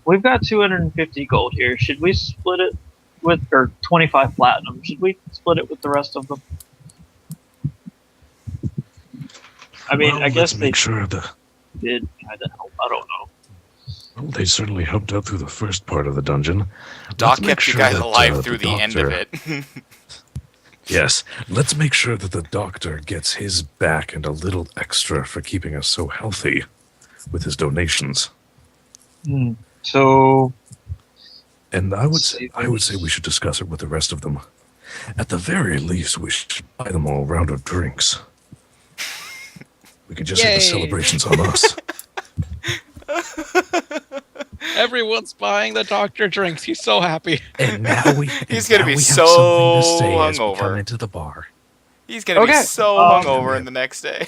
We've got 250 gold here. Should we split it with, or 25 platinum? Should we split it with the rest of them? I mean,
Well,
I guess
let's
they
make sure the
did kind of help. I don't know.
well, they certainly helped out through the first part of the dungeon.
Doc
Let's make
kept you
sure
guys
that,
alive through the end of
doctor-
it.
Yes, let's make sure that the doctor gets his back and a little extra for keeping us so healthy with his donations.
So,
And I would say we should discuss it with the rest of them. At the very least, we should buy them all a round of drinks. We could just have the
Yay.
celebrations on us.
Everyone's buying the doctor drinks. He's so happy.
And now
He's gonna be
we have
so
something to say as we
hungover.
come into the bar.
He's gonna be
Okay,
so
um,
hungover in the next day.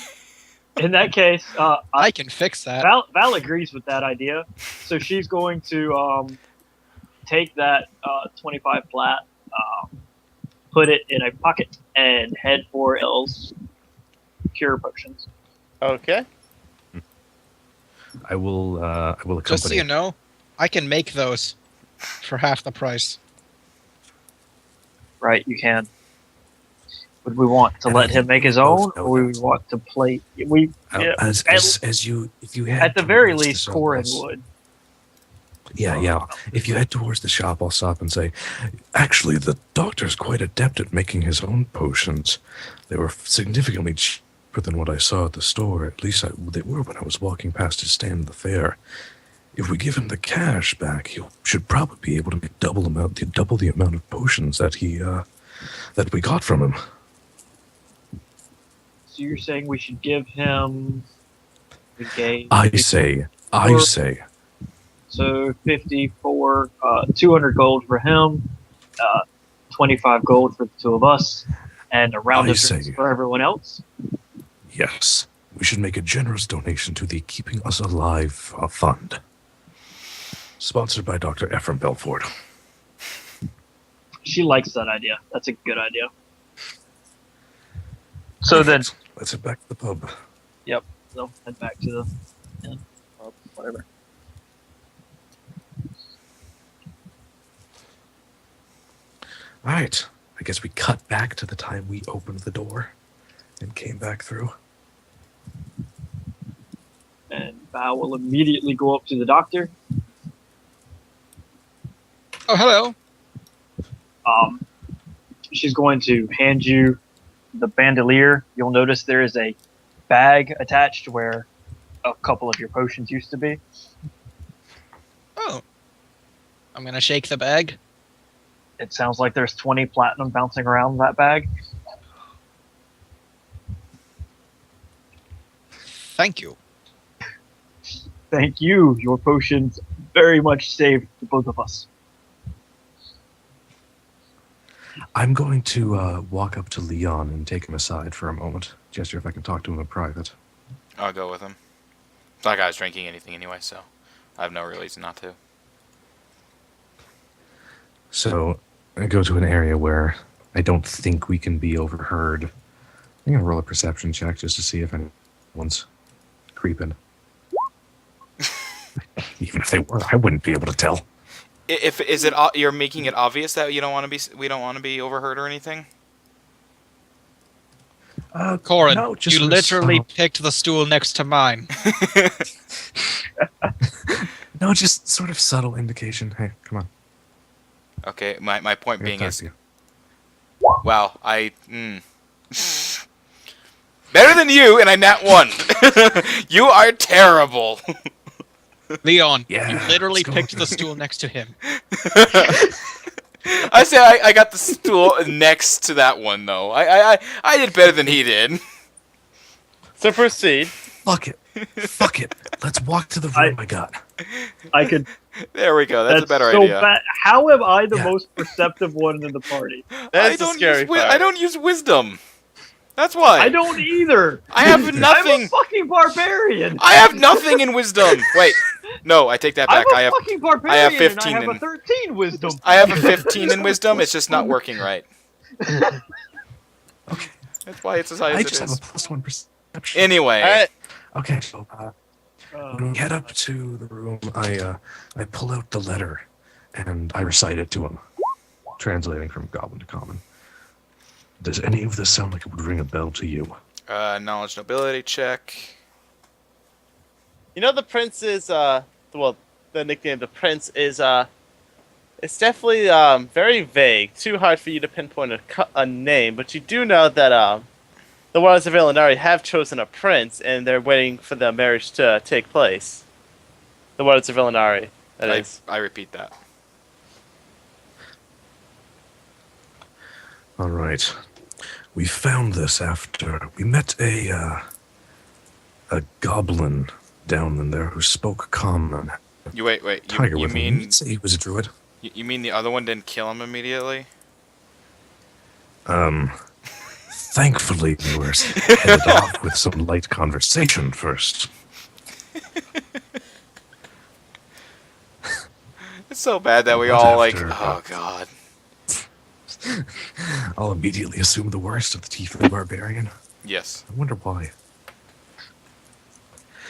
in that case,
I can fix that.
Val agrees with that idea. So she's going to take that 25 flat, put it in a pocket, and head for L's cure potions.
Okay.
I will accompany.
Just so you know, I can make those for half the price.
Right, you can. Would we want to
And
let
I
him
think
make
we
his
both
own,
know
or we
that.
want to play? We yeah,
As you, if you head
at the very
towards
least,
the
Corin
sunrise-
would.
Yeah. If you head towards the shop, I'll stop and say, actually, the doctor's quite adept at making his own potions. They were significantly cheaper than what I saw at the store. At least they were when I was walking past his stand at the fair. If we give him the cash back, he should probably be able to make double the amount of potions that that we got from him.
So you're saying we should give him the game?
I say,
So 54, 200 gold for him, 25 gold for the two of us, and a round
I
of drinks
say-
for everyone else.
yes. We should make a generous donation to the Keeping Us Alive Fund. Sponsored by Dr. Ephraim Belford.
She likes that idea. That's a good idea. So then,
Let's head back to the pub.
they'll head back to the pub, whatever.
All right. I guess we cut back to the time we opened the door and came back through.
And Val will immediately go up to the doctor.
Oh, hello.
She's going to hand you the bandolier. You'll notice there is a bag attached where a couple of your potions used to be.
Oh. I'm going to shake the bag.
It sounds like there's 20 platinum bouncing around that bag.
Thank you.
Thank you. Your potions very much saved the both of us.
I'm going to walk up to Leon and take him aside for a moment. Gesture if I can talk to him in private.
I'll go with him. It's not like I was drinking anything anyway, so I have no reason not to.
So I go to an area where I don't think we can be overheard. I'm going to roll a perception check just to see if anyone's creeping. Even if they were, I wouldn't be able to tell.
If is it you're making it obvious that we don't want to be overheard or anything?
Corin,
no, just
you
sort of
literally
subtle.
picked the stool next to mine.
No, just sort of subtle indication. Hey, come on.
Okay, my point
I gotta
being
talk
is,
to you.
wow, better than you, and I nat 1. You are terrible.
Leon,
Yeah,
you literally
let's go.
picked the stool next to him.
I say I got the stool next to that one though. I did better than he did.
So proceed.
Fuck it. Fuck it. Let's walk to the room I got.
I could.
There we go. That's a better
so
idea.
How am I the
Yeah.
most perceptive one in the party?
That's the scary part.
I don't use wisdom. That's why.
I don't either.
I have
I'm a
nothing.
fucking barbarian.
I have nothing in wisdom. Wait. No, I take that back.
I'm a fucking barbarian.
I have
and
15
I have
in-
a 13 wisdom.
I have a 15 in wisdom. It's just not working right.
Okay.
That's why it's as high
I
as
just
it
have a
is.
+1 perception.
Anyway.
Alright.
Okay, so when we head up to the room, I pull out the letter and I recite it to him, translating from Goblin to Common. Does any of this sound like it would ring a bell to you?
Knowledge nobility check.
You know the prince is the nickname the prince is it's definitely very vague. Too hard for you to pinpoint a name, but you do know that the Warlords of Illinari have chosen a prince, and they're waiting for the marriage to take place. The Warlords of Illinari, that is.
I repeat that.
All right. We found this after we met a goblin down in there who spoke common.
You wait.
Tiger
You
with him.
mean
You'd say he was a druid.
you mean the other one didn't kill him immediately?
Thankfully, we were headed off with some light conversation first.
It's so bad that we
Right
all like.
after,
Oh god.
I'll immediately assume the worst of the tiefling barbarian.
Yes.
I wonder why.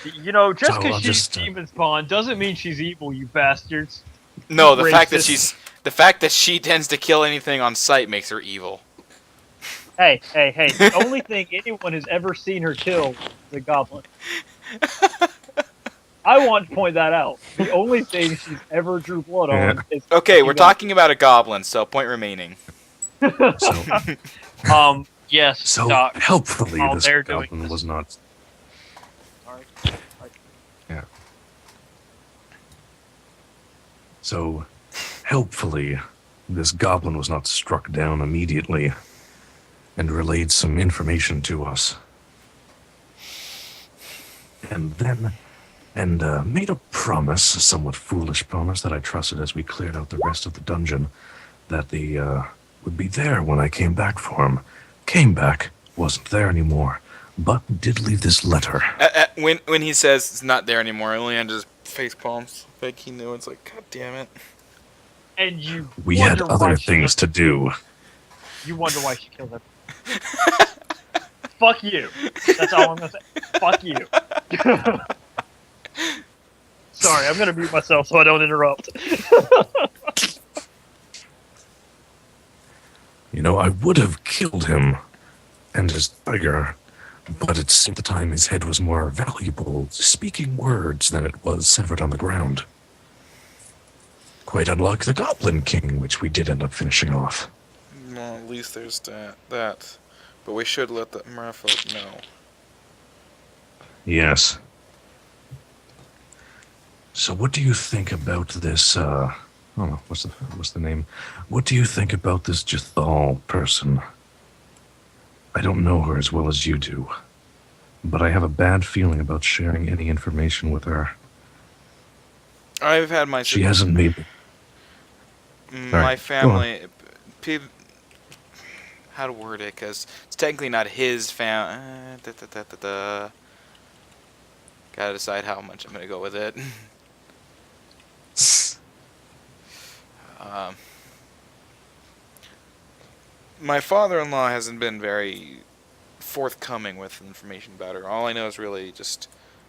You know, just
So,
because
I'll
she's
just,
demon spawn doesn't mean she's evil, you bastards.
No, the fact that
Racist.
the fact that she tends to kill anything on sight makes her evil.
Hey. The only thing anyone has ever seen her kill is a goblin. I want to point that out. The only thing she's ever drew blood on is.
Okay, we're
you know,
talking about a goblin, so point remaining.
So,
Yes,
so
Doc.
helpfully,
while
this
they're doing
goblin
this.
was not.
Sorry.
Yeah. So, helpfully, this goblin was not struck down immediately and relayed some information to us. And then, made a promise, a somewhat foolish promise that I trusted as we cleared out the rest of the dungeon, that they would be there when I came back for him. Came back, wasn't there anymore, but did leave this letter.
When he says it's not there anymore, Leon just face palms. Like he knew. It's like, god damn it.
And you.
We had
wonder
other
why she
things to do.
You wonder why she killed him. Fuck you. That's all I'm gonna say. Fuck you. Sorry, I'm gonna mute myself so I don't interrupt.
You know, I would have killed him and his tiger, but it seemed at the time his head was more valuable speaking words than it was severed on the ground. Quite unlike the Goblin King, which we did end up finishing off.
Well, at least there's that. But we should let the merfolk know.
Yes. So what do you think about this, what's the name? What do you think about this Jethal person? I don't know her as well as you do, but I have a bad feeling about sharing any information with her.
I've had my
She hasn't made...
my
Sorry,
family. How to word it? Because it's technically not his fam. Gotta decide how much I'm gonna go with it. My father-in-law hasn't been very forthcoming with information about her. All I know is really just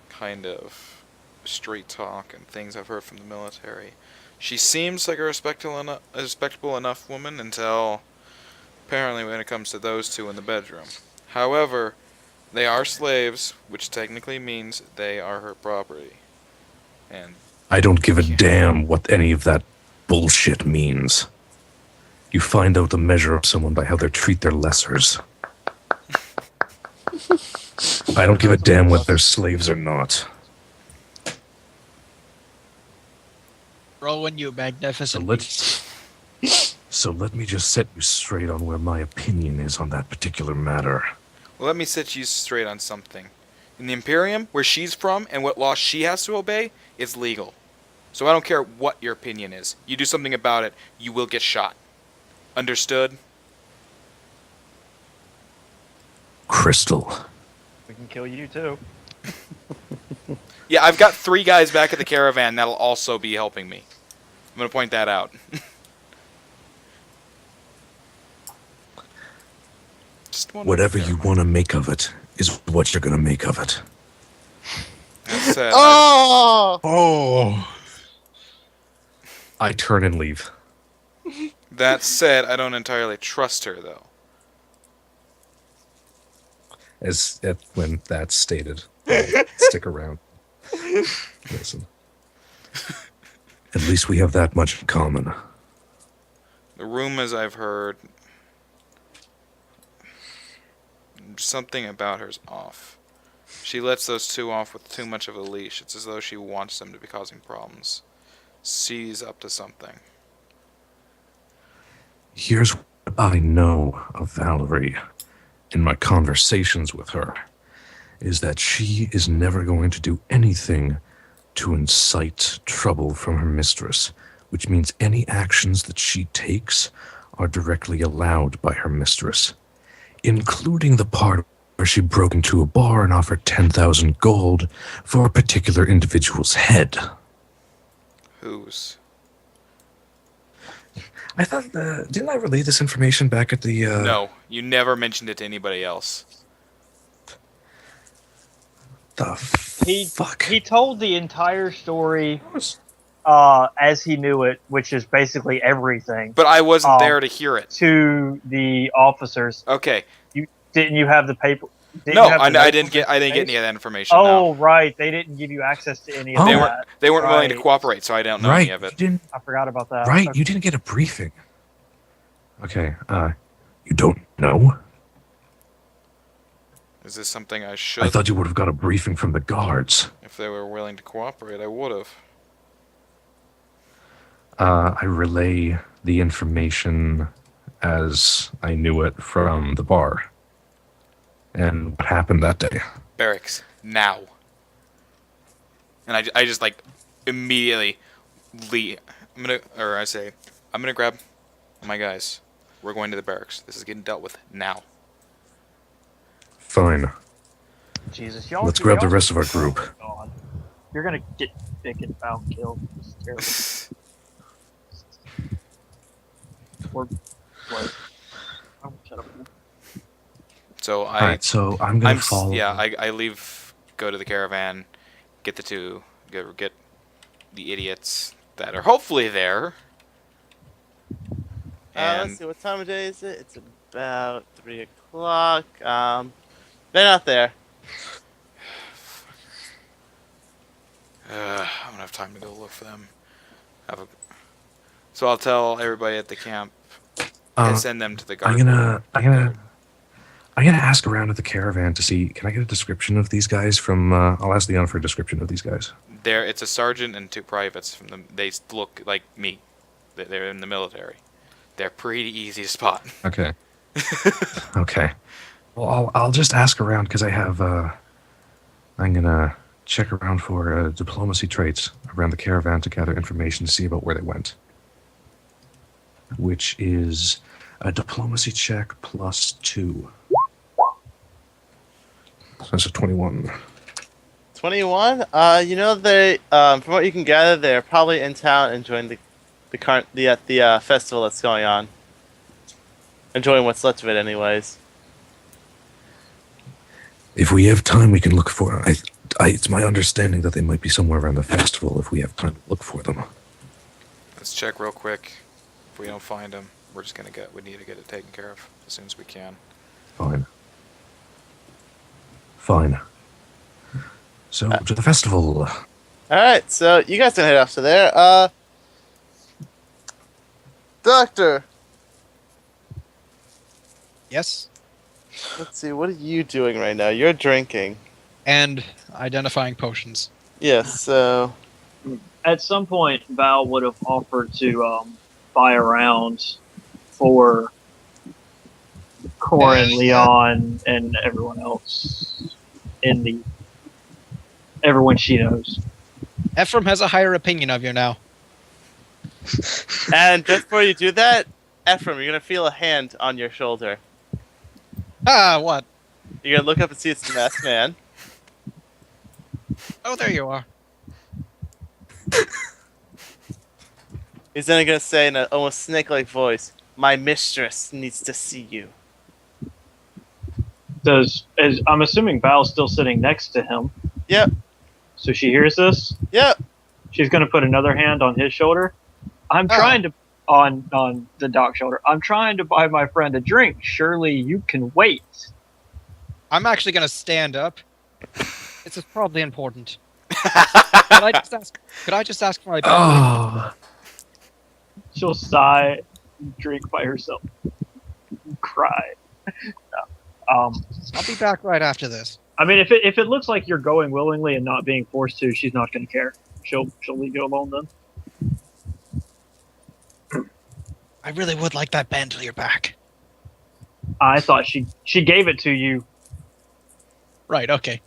kind of street talk and things I've heard from the military. She seems like a respectable enough woman until apparently when it comes to those two in the bedroom. However, they are slaves, which technically means they are her property. And
I don't give a damn what any of that bullshit means. You find out the measure of someone by how they treat their lessers. I don't give a damn whether they're slaves or not.
Roll when you
So
magnificent.
let's So let me just set you straight on where my opinion is on that particular matter.
Well, let me set you straight on something. In the Imperium, where she's from, and what law she has to obey, it's legal. So I don't care what your opinion is. You do something about it, you will get shot. Understood?
Crystal.
We can kill you too.
Yeah, I've got 3 guys back at the caravan that'll also be helping me. I'm gonna point that out.
Whatever you want to make of it is what you're going to make of it.
That said,
Oh!
Oh.
I turn and leave.
that said, I don't entirely trust her, though.
When that's stated, I'll stick around. Listen. At least we have that much in common.
The rumors I've heard, something about her's off. She lets those 2 off with too much of a leash. It's as though she wants them to be causing problems. She's up to something.
Here's what I know of Valerie in my conversations with her, is that she is never going to do anything to incite trouble from her mistress, which means any actions that she takes are directly allowed by her mistress, including the part where she broke into a bar and offered 10,000 gold for a particular individual's head.
Whose?
I thought, didn't I relay this information back at the,
No, you never mentioned it to anybody else.
The
He
fuck?
he told the entire story as he knew it, which is basically everything,
But I wasn't there to hear it.
to the officers.
Okay.
Didn't you have the paper?
No, I didn't get any of that information.
Oh,
No.
right. They didn't give you access to any of
Oh.
that.
They weren't willing to
Right.
cooperate, so I don't know
Right,
any of
you
it.
didn't.
I forgot about that.
Right,
Okay.
you didn't get a briefing. Okay, you don't know?
Is this something I
I
should?
thought you would have got a briefing from the guards.
If they were willing to cooperate, I would have.
I relay the information as I knew it from the bar. And what happened that day?
Barracks now. And I just like immediately leave. I'm gonna grab my guys. We're going to the barracks. This is getting dealt with now.
Fine.
Jesus, y'all.
Let's grab the rest of our group.
Oh, God. You're gonna get Vic and Val killed. This is terrible. Or what? Oh, shut up.
So
Alright, so I'm gonna follow.
I leave, go to the caravan, get get the idiots that are hopefully there.
Let's
And
see, what time of day is it? It's about 3 o'clock. They're not there.
I don't have time to go look for them. So I'll tell everybody at the camp and send them to the guard.
I'm gonna ask around at the caravan to see. Can I get a description of these guys from? I'll ask Leon for a description of these guys.
It's a sergeant and 2 privates from them. They look like me. They're in the military. They're pretty easy to spot.
Okay. Okay. Well, I'll just ask around because I have. I'm gonna check around for diplomacy traits around the caravan to gather information to see about where they went. Which is a diplomacy check +2. So that's a 21.
21? You know, they, from what you can gather, they're probably in town enjoying the festival that's going on. Enjoying what's left of it, anyways.
If we have time, we can look for. It's my understanding that they might be somewhere around the festival. If we have time to look for them.
Let's check real quick. If we don't find them, we need to get it taken care of as soon as we can.
Fine. Fine. So to the festival.
Alright, so you guys can head off to there. Doctor,
Yes.
let's see, what are you doing right now? You're drinking.
And identifying potions.
Yes, so...
At some point, Val would have offered to buy a round for Corin, Leon, and everyone else everyone she knows.
Ephraim has a higher opinion of you now.
And just before you do that, Ephraim, you're gonna feel a hand on your shoulder.
Ah, what?
You're gonna look up and see it's the masked man.
Oh, there you are.
He's then gonna say in an almost snake-like voice, "My mistress needs to see you."
I'm assuming Val's still sitting next to him.
Yep.
So she hears this.
Yep.
She's going to put another hand on his shoulder. I'm trying to on the doc's shoulder. I'm trying to buy my friend a drink. Surely you can wait.
I'm actually gonna stand up. This is probably important. Could I just ask for my bag?
Oh,
She'll sigh, drink by herself, cry.
I'll be back right after this.
I mean, if it looks like you're going willingly and not being forced to, she's not going to care. She'll leave you alone then.
I really would like that band till you're back.
I thought she gave it to you.
Right, okay.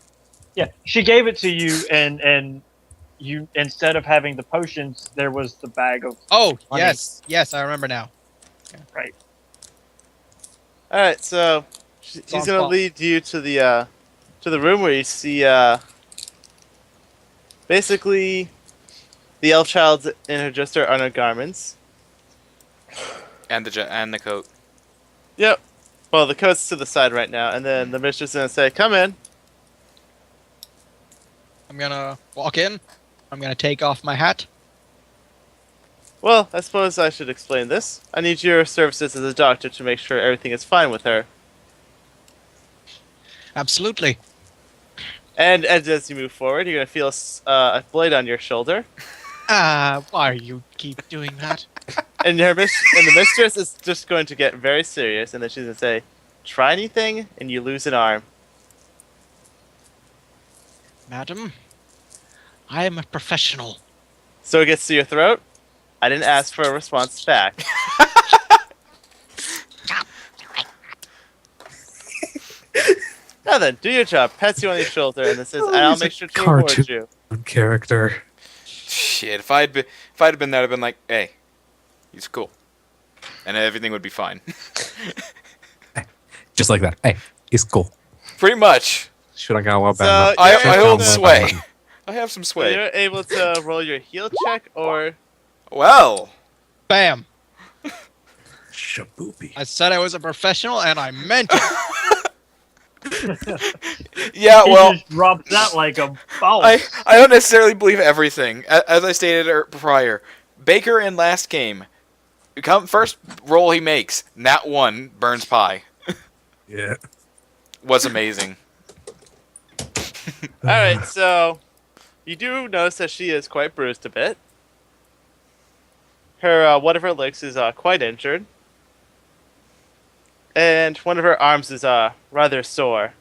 Yeah, she gave it to you, and you, instead of having the potions, there was the bag of.
Oh,
money.
yes, I remember now.
Right.
All right, so he's
on
gonna
fault.
lead you to the room where you see basically the elf child in her just her undergarments.
And the coat.
Yep. Well, the coat's to the side right now, and then the mistress is gonna say, "Come in."
I'm gonna walk in. I'm gonna take off my hat.
Well, I suppose I should explain this. I need your services as a doctor to make sure everything is fine with her.
Absolutely.
And as you move forward, you're gonna feel a blade on your shoulder,
Why you keep doing that?
and the mistress is just going to get very serious, and then she's gonna say, "Try anything, and you lose an arm."
Madam, I am a professional.
So it gets to your throat. I didn't ask for a response back. Now then, do your job. Pats you on the shoulder, and then says, "And I'll
he's
make
a
sure to reward
cartoon.
you."
Character.
Shit, if I'd been there, I'd have been like, hey, he's cool. And everything would be fine.
Just like that. Hey, it's cool.
Pretty much.
Should I go up?
So,
I
you're
hold
able to-
sway. I have some
So
sway.
you're able to roll your heal check, or
Well,
Bam!
Shaboopy.
I said I was a professional, and I meant it.
yeah,
He
well,
just dropped that like a ball.
I don't necessarily believe everything. As I stated prior, Baker in last game, first roll he makes, nat 1, burns pie.
Yeah.
Was amazing.
alright, so you do notice that she is quite bruised a bit. Her one of her legs is quite injured. And one of her arms is rather sore.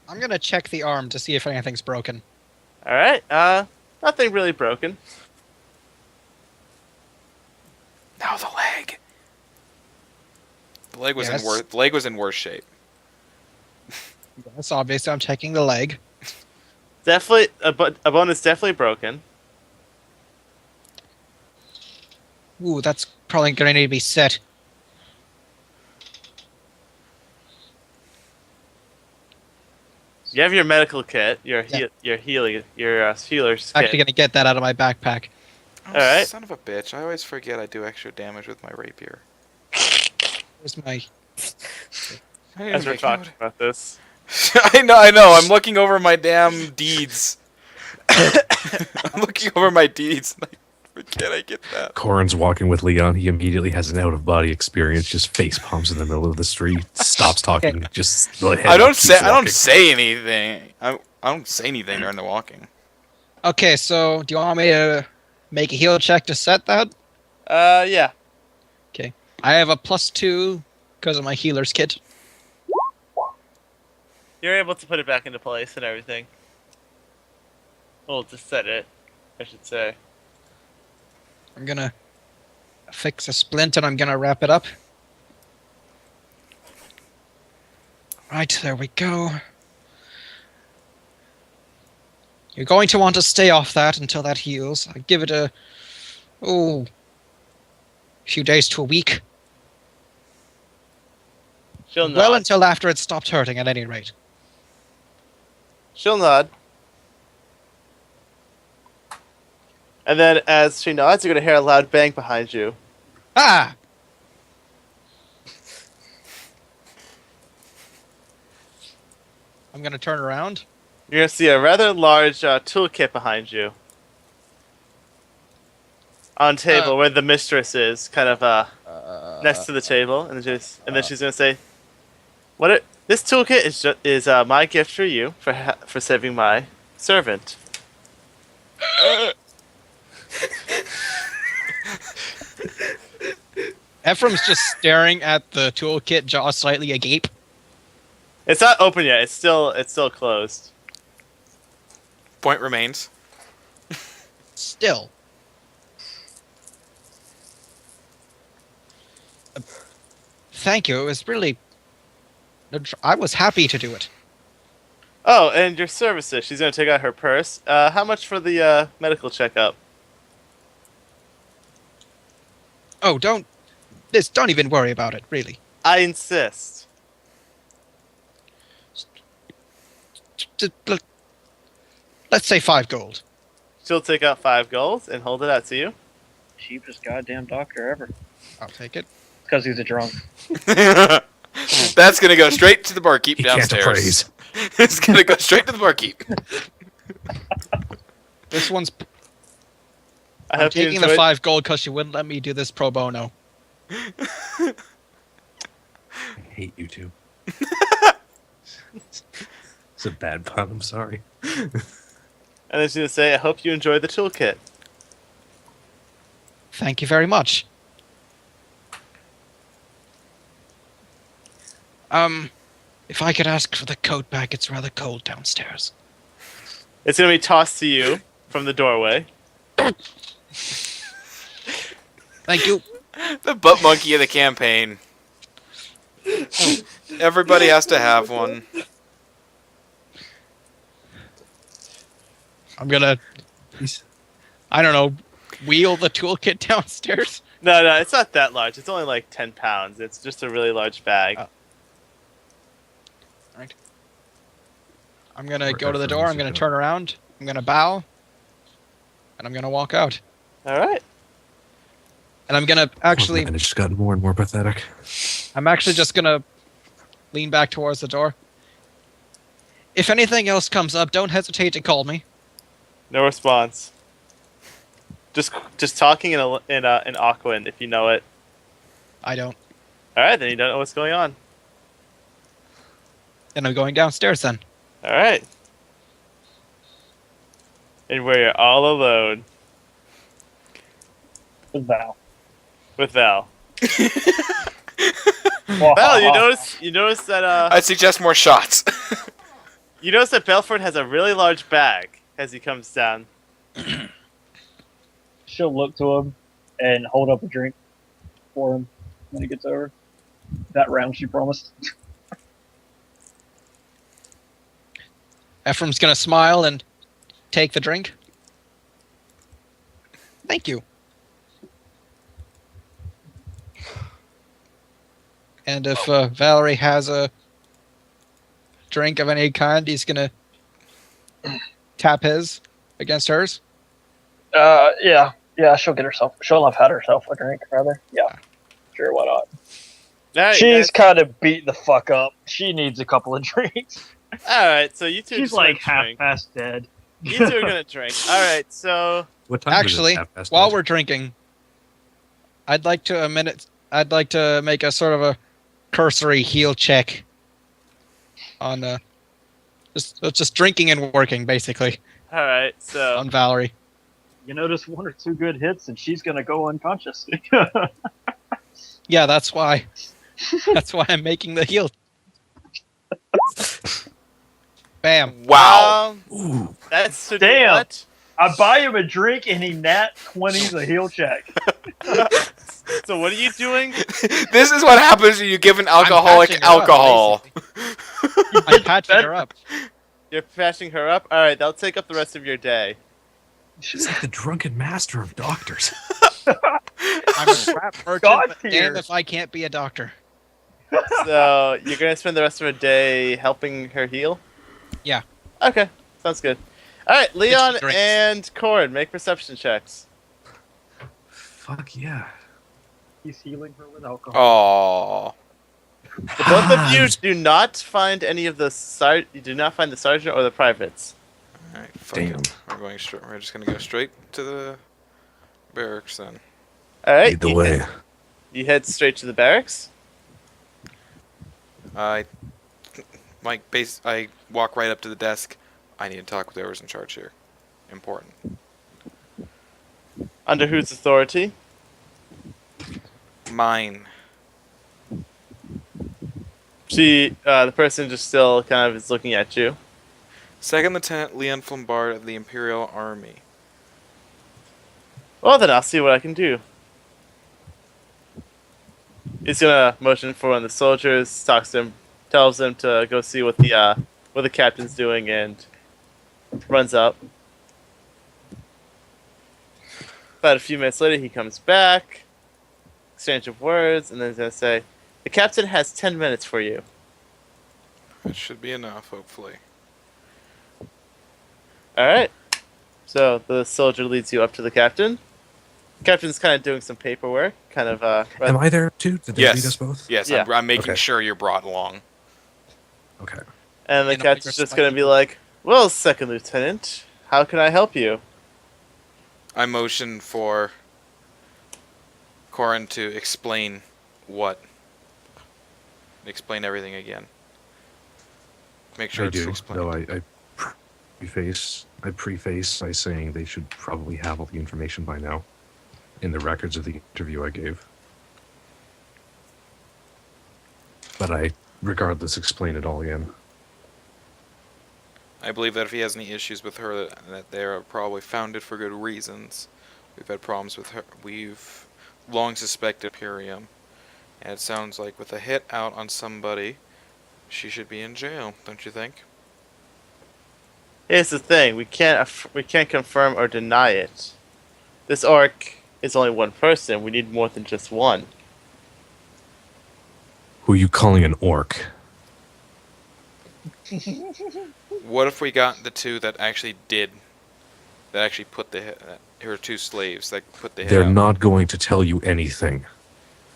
I'm gonna check the arm to see if anything's broken.
Alright, nothing really broken.
Now the leg. The leg was
Yes.
the leg was in worse shape.
Yes, obviously I'm checking the leg.
Definitely, a bone is definitely broken.
Ooh, that's probably gonna need to be set.
You have your medical kit, your
Yeah.
healer's
Actually
kit.
gonna get that out of my backpack.
Oh,
Alright.
Son of a bitch. I always forget I do extra damage with my rapier.
Where's my...
I didn't
As we're
make
talking
note.
about this.
I know. I'm looking over my damn deeds. I'm looking over my deeds. And I forget I get that.
Corin's walking with Leon. He immediately has an out-of-body experience. Just face palms in the middle of the street. Stops talking. Just let
I don't
keeps
say
walking.
say anything. I don't say anything during the walking.
Okay, so do you want me to make a heal check to set that?
Yeah.
I have a +2 because of my healer's kit.
You're able to put it back into place and everything. Well, to set it, I should say.
I'm gonna fix a splint and I'm gonna wrap it up. Right, there we go. You're going to want to stay off that until that heals. I give it a few days to a week.
She'll nod.
Well, until after it stopped hurting, at any rate.
She'll nod. And then as she nods, you're going to hear a loud bang behind you.
Ah! I'm gonna turn around.
You're going to see a rather large toolkit behind you. On table where the mistress is, kind of next to the table. And then she's going to say, this toolkit is my gift for you for saving my servant.
Ephraim's just staring at the toolkit, jaw slightly agape.
It's not open yet. It's still closed.
Point remains.
Still. Thank you. It was really. I was happy to do it.
Oh, and your services. She's going to take out her purse. How much for the medical checkup?
Oh, don't even worry about it, really.
I insist.
Let's say 5 gold.
She'll take out 5 gold and hold it out to you.
Cheapest goddamn doctor ever.
I'll take it.
Because he's a drunk.
That's gonna go straight to the barkeep
He can't
downstairs.
appraise.
It's gonna go straight to the barkeep.
This one's.
I
I'm
hope you
taking the
enjoyed.
5 gold because you wouldn't let me do this pro bono.
I hate you two. It's a bad pun. I'm sorry.
And then she's going to say, I hope you enjoy the toolkit.
Thank you very much. If I could ask for the coat back, it's rather cold downstairs.
It's going to be tossed to you from the doorway.
Thank you.
The butt monkey of the campaign. Everybody has to have one.
I'm gonna,
He's-
I don't know, wheel the toolkit downstairs.
No, it's not that large. It's only like 10 pounds. It's just a really large bag.
Oh. I'm gonna
Or
go to the door,
Ephraim's
I'm gonna
ago.
turn around, I'm gonna bow, and I'm gonna walk out.
All right.
And I'm gonna actually,
And it's just gotten more and more pathetic.
I'm actually just gonna lean back towards the door. If anything else comes up, don't hesitate to call me.
No response. Just talking in Aquan if you know it.
I don't.
All right, then you don't know what's going on.
And I'm going downstairs then.
All right. And where you're all alone
With Val.
with Val. Val, you notice that
I'd suggest more shots.
you notice that Belford has a really large bag as he comes down.
She'll look to him and hold up a drink for him when he gets over. That round she promised.
Ephraim's gonna smile and take the drink. Thank you. And if Valerie has a drink of any kind, he's gonna tap his against hers.
Yeah, she'll have had herself a drink, rather. Yeah, sure, why not?
Now,
She's kind of beat the fuck up. She needs a couple of drinks.
all right. So you two
She's
just gonna
like half
drink.
past dead.
You two are gonna drink. All right. So
What time
Actually,
is it? 10:30?
while we're drinking, I'd like to make a sort of a cursory heal check on just drinking and working, basically,
all right. So
on Valerie.
You notice 1 or 2 good hits, and she's gonna go unconscious.
Yeah, that's why. That's why I'm making the heal. Bam.
Wow.
Ooh,
That's
Damn.
what?
I buy him a drink and he nat 20s a heal check.
So what are you doing?
This is what happens when you give an alcoholic
patching her up,
alcohol.
I'm patching her up.
You're patching her up? Alright, that'll take up the rest of your day.
She's like the drunken master of doctors.
I'm a crap merchant,
God
but
tier.
damn if I can't be a doctor.
So you're gonna spend the rest of your day helping her heal?
Yeah.
Okay, sounds good. Alright, Leon
drinks.
and Corin, make perception checks.
Fuck yeah.
He's healing her with alcohol.
Aww.
The both of you do not find any of the you do not find the sergeant or the privates.
Alright, fuck
Damn.
it. We're just gonna go straight to the barracks then.
Alright,
Lead the way.
you head straight to the barracks.
I walk right up to the desk. I need to talk with whoever's in charge here. Important.
Under whose authority?
Mine.
The person just still kind of is looking at you.
Second Lieutenant Leon Flambard of the Imperial Army.
Well then, I'll see what I can do. He's gonna motion for one of the soldiers, talks to him, tells him to go see what the captain's doing, and runs up. About a few minutes later, he comes back, exchange of words, and then he's gonna say, "The captain has 10 minutes for you."
That should be enough, hopefully.
Alright. So the soldier leads you up to the captain. Captain's kind of doing some paperwork, kind of
Am I there too? Did they
Yes.
lead us both?
Yes,
Yeah.
I'm making
Okay.
sure you're brought along.
Okay.
and the
In a
captain's
bigger
just gonna be like, "Well, second lieutenant, how can I help you?"
I motion for Corin to explain what. Explain everything again. Make sure
I
it's
do,
explained.
though I preface by saying they should probably have all the information by now in the records of the interview I gave. But I, regardless, explain it all again.
I believe that if he has any issues with her, that they are probably founded for good reasons. We've had problems with her. We've long suspected Imperium. And it sounds like with a hit out on somebody, she should be in jail, don't you think?
Here's the thing: we can't confirm or deny it. This orc is only one person. We need more than just one.
Who are you calling an orc?
What if we got the two that actually put the hit, her two slaves that put the hit
They're
out?
not going to tell you anything.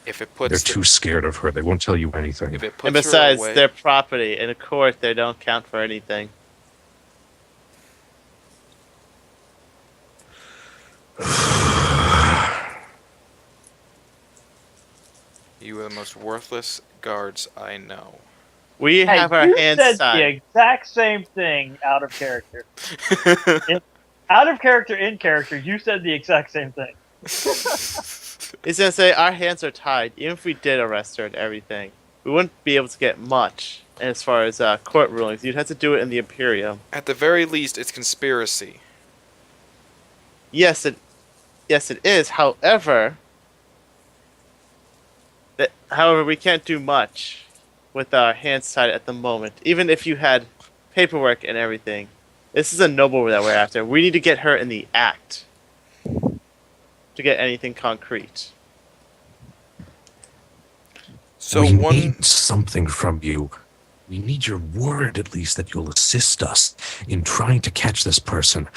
If it
They're
puts
too scared of her. They won't tell you anything.
if it puts
And
her
besides,
away,
they're property. In a court, they don't count for anything.
you are the most worthless guards I know.
We
Hey,
have our
you
hands
said the
tied.
exact same thing out of character. Out of character, in character, you said the exact same thing.
He's gonna say our hands are tied. Even if we did arrest her and everything, we wouldn't be able to get much as far as court rulings. You'd have to do it in the Imperium.
At the very least, it's conspiracy.
Yes, it is. However, we can't do much with our hands tied at the moment. Even if you had paperwork and everything, this is a noble that we're after. We need to get her in the act to get anything concrete.
So
we
one
need something from you. We need your word, at least, that you'll assist us in trying to catch this person.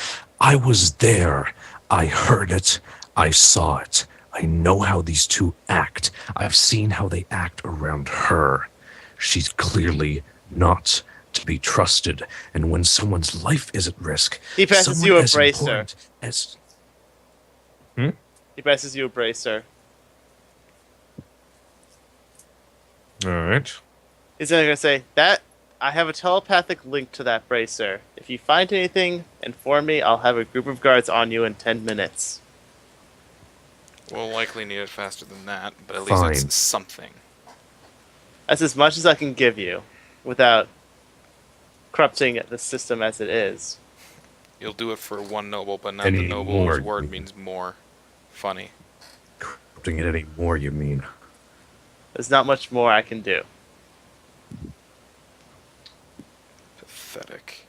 I was there. I heard it. I saw it. I know how these two act. I've seen how they act around her. She's clearly not to be trusted. And when someone's life is at risk,
He passes
someone
you a
as
bracer.
important as
He passes you a bracer.
all right.
He's then gonna say that I have a telepathic link to that bracer. If you find anything, inform me. I'll have a group of guards on you in 10 minutes.
will likely need it faster than that, but at
Fine.
least it's something.
That's as much as I can give you, without corrupting the system as it is.
You'll do it for one noble, but not
Any
the noble's
more,
word
you
means more. Funny.
Corrupting it anymore, you mean?
There's not much more I can do.
Pathetic.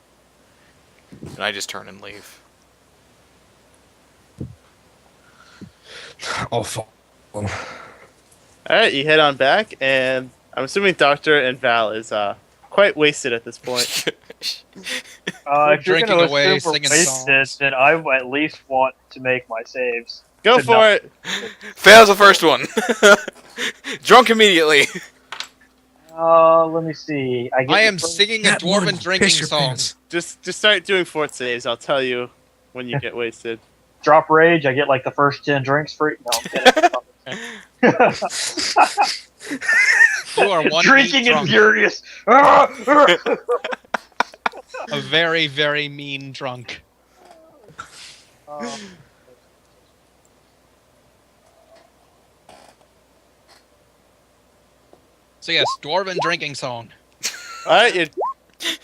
And I just turn and leave.
I'll follow.
Alright, you head on back, and I'm assuming Doctor and Val is quite wasted at this point.
If you're
Drinking
gonna
away,
assume we're
singing
wasted,
songs.
then I at least want to make my saves.
Go
Should
for
not-
it!
Fails the first one. Drunk immediately.
Let me see. I
I am
the first-
singing a dwarven drinking song.
Just start doing fort saves. I'll tell you when you get wasted.
drop rage. I get like the first 10 drinks free. No, I'm kidding.
You are one
Drinking
mean
and
drunk.
furious.
A very, very mean drunk. So yes, dwarven drinking song.
Alright, you.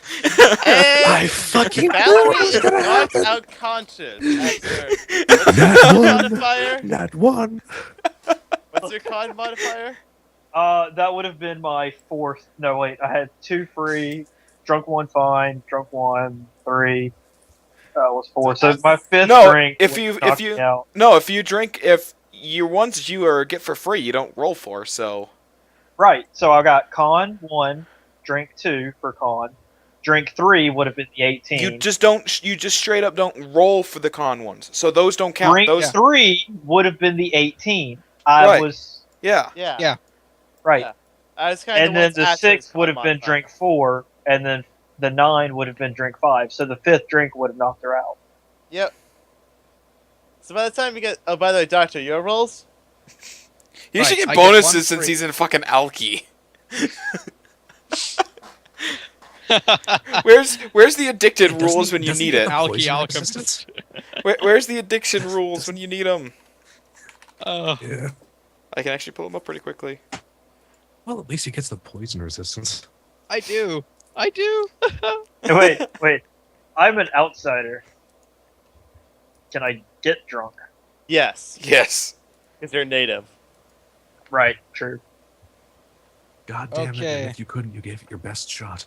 I fucking knew
Valerie
it was
is
gonna
knocked
happen.
unconscious. After,
Not one.
modifier?
Not one.
What's your con modifier?
That would have been my fourth. No, wait. I had 2 free. Drunk 1 fine. Drunk 1 3. Was 4. So my fifth
No,
drink.
if
would
you-
knock
if you-
me out.
No, if you drink, if your ones you are get for free, you don't roll for. So
Right. So I got con 1, drink 2 for con. Drink 3 would have been the 18.
you just don't. You just straight up don't roll for the con ones. So those don't count.
Drink
Those.
3 would have been the 18. I
Right.
was
Yeah.
Yeah.
Yeah.
right.
Yeah. I was kind of
And then the 6th would have been drink 4, and then the 9 would have been drink 5. So the 5th drink would have knocked her out.
Yep. So by the time you get, oh, by the way, Doctor, your rolls?
He
Right,
should get
I get one
bonuses since
free.
he's in fucking alky. Where's the addicted
Doesn't
rules
he-
when you
doesn't he
need
get
it?
the
Alky
poison
alchemist.
resistance?
Where's the addiction rules when you need them?
Yeah.
I can actually pull them up pretty quickly.
Well, at least he gets the poison resistance.
I do. I do.
Wait. I'm an outsider. Can I get drunk?
Yes,
Yes.
because you're native.
Right, true.
God damn it!
Okay.
And if you couldn't, you gave it your best shot.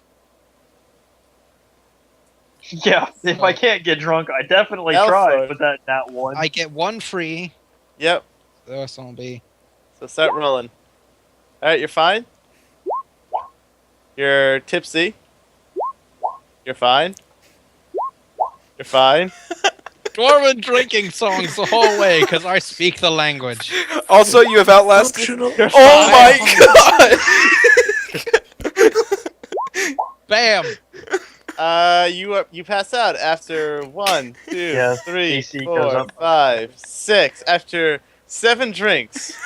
Yeah, if I can't get drunk, I definitely
Alfred.
tried with that nat 1.
I get 1 free.
Yep.
This will be.
So start rolling. Alright, you're fine? You're tipsy? You're fine? You're fine?
Dwarven drinking songs the whole way because I speak the language.
Also, you have outlasted.
Functional.
Oh my god!
Bam!
You pass out after 1, 2,
Yeah,
3,
AC goes
4,
up.
5, 6. After 7 drinks.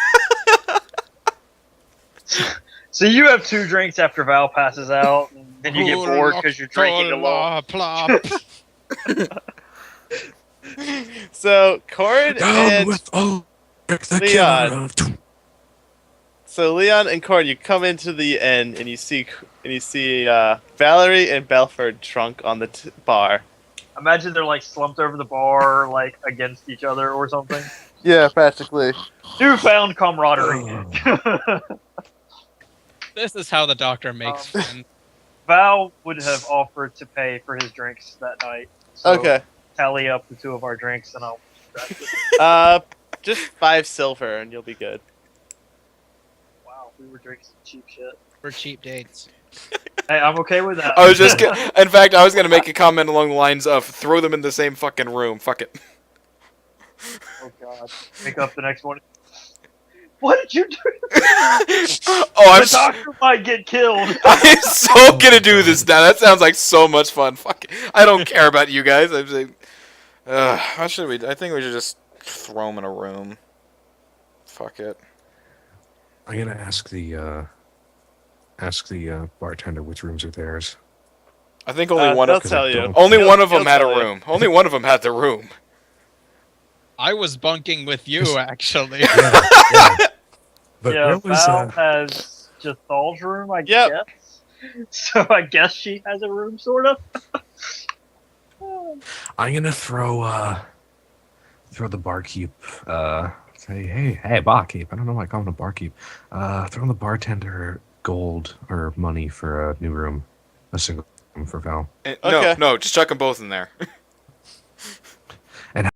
So you have 2 drinks after Val passes out, and then you get bored because you're drinking alone.
Plop.
So Corin
Down
and
with all the
Leon.
killer of
Leon and Corin, you come into the inn and you see Valerie and Belford drunk on the bar.
Imagine they're like slumped over the bar, like against each other or something.
Yeah, practically.
Newfound camaraderie.
This is how the doctor makes friends.
Val would have offered to pay for his drinks that night. So
Okay.
Tally up the 2 of our drinks, and I'll.
Just 5 silver and you'll be good.
Wow, we were drinking some cheap shit.
For cheap dates.
Hey, I'm okay with that.
I was just. In fact, I was gonna make a comment along the lines of throw them in the same fucking room. Fuck it.
Oh god. Wake up the next morning. What did you do?
Oh,
The doctor might get killed.
I'm so gonna do this now. That sounds like so much fun. Fuck it. I don't care about you guys. I'm saying. How should we? I think we should just throw them in a room. Fuck it.
I'm gonna ask the bartender which rooms are theirs.
I think only one of
They'll tell you.
only
He'll-
one of them
he'll
had a
tell you.
room. Only one of them had the room.
I was bunking with you, actually.
Yeah. But
Yeah,
where was
Val has Jathal's room, I
Yep.
guess. So I guess she has a room, sort of.
I'm gonna throw the barkeep. Say, hey, barkeep. I don't know why I call him a barkeep. Throw the bartender gold or money for a new room, a single room for Val.
No,
Okay.
no, just chuck them both in there.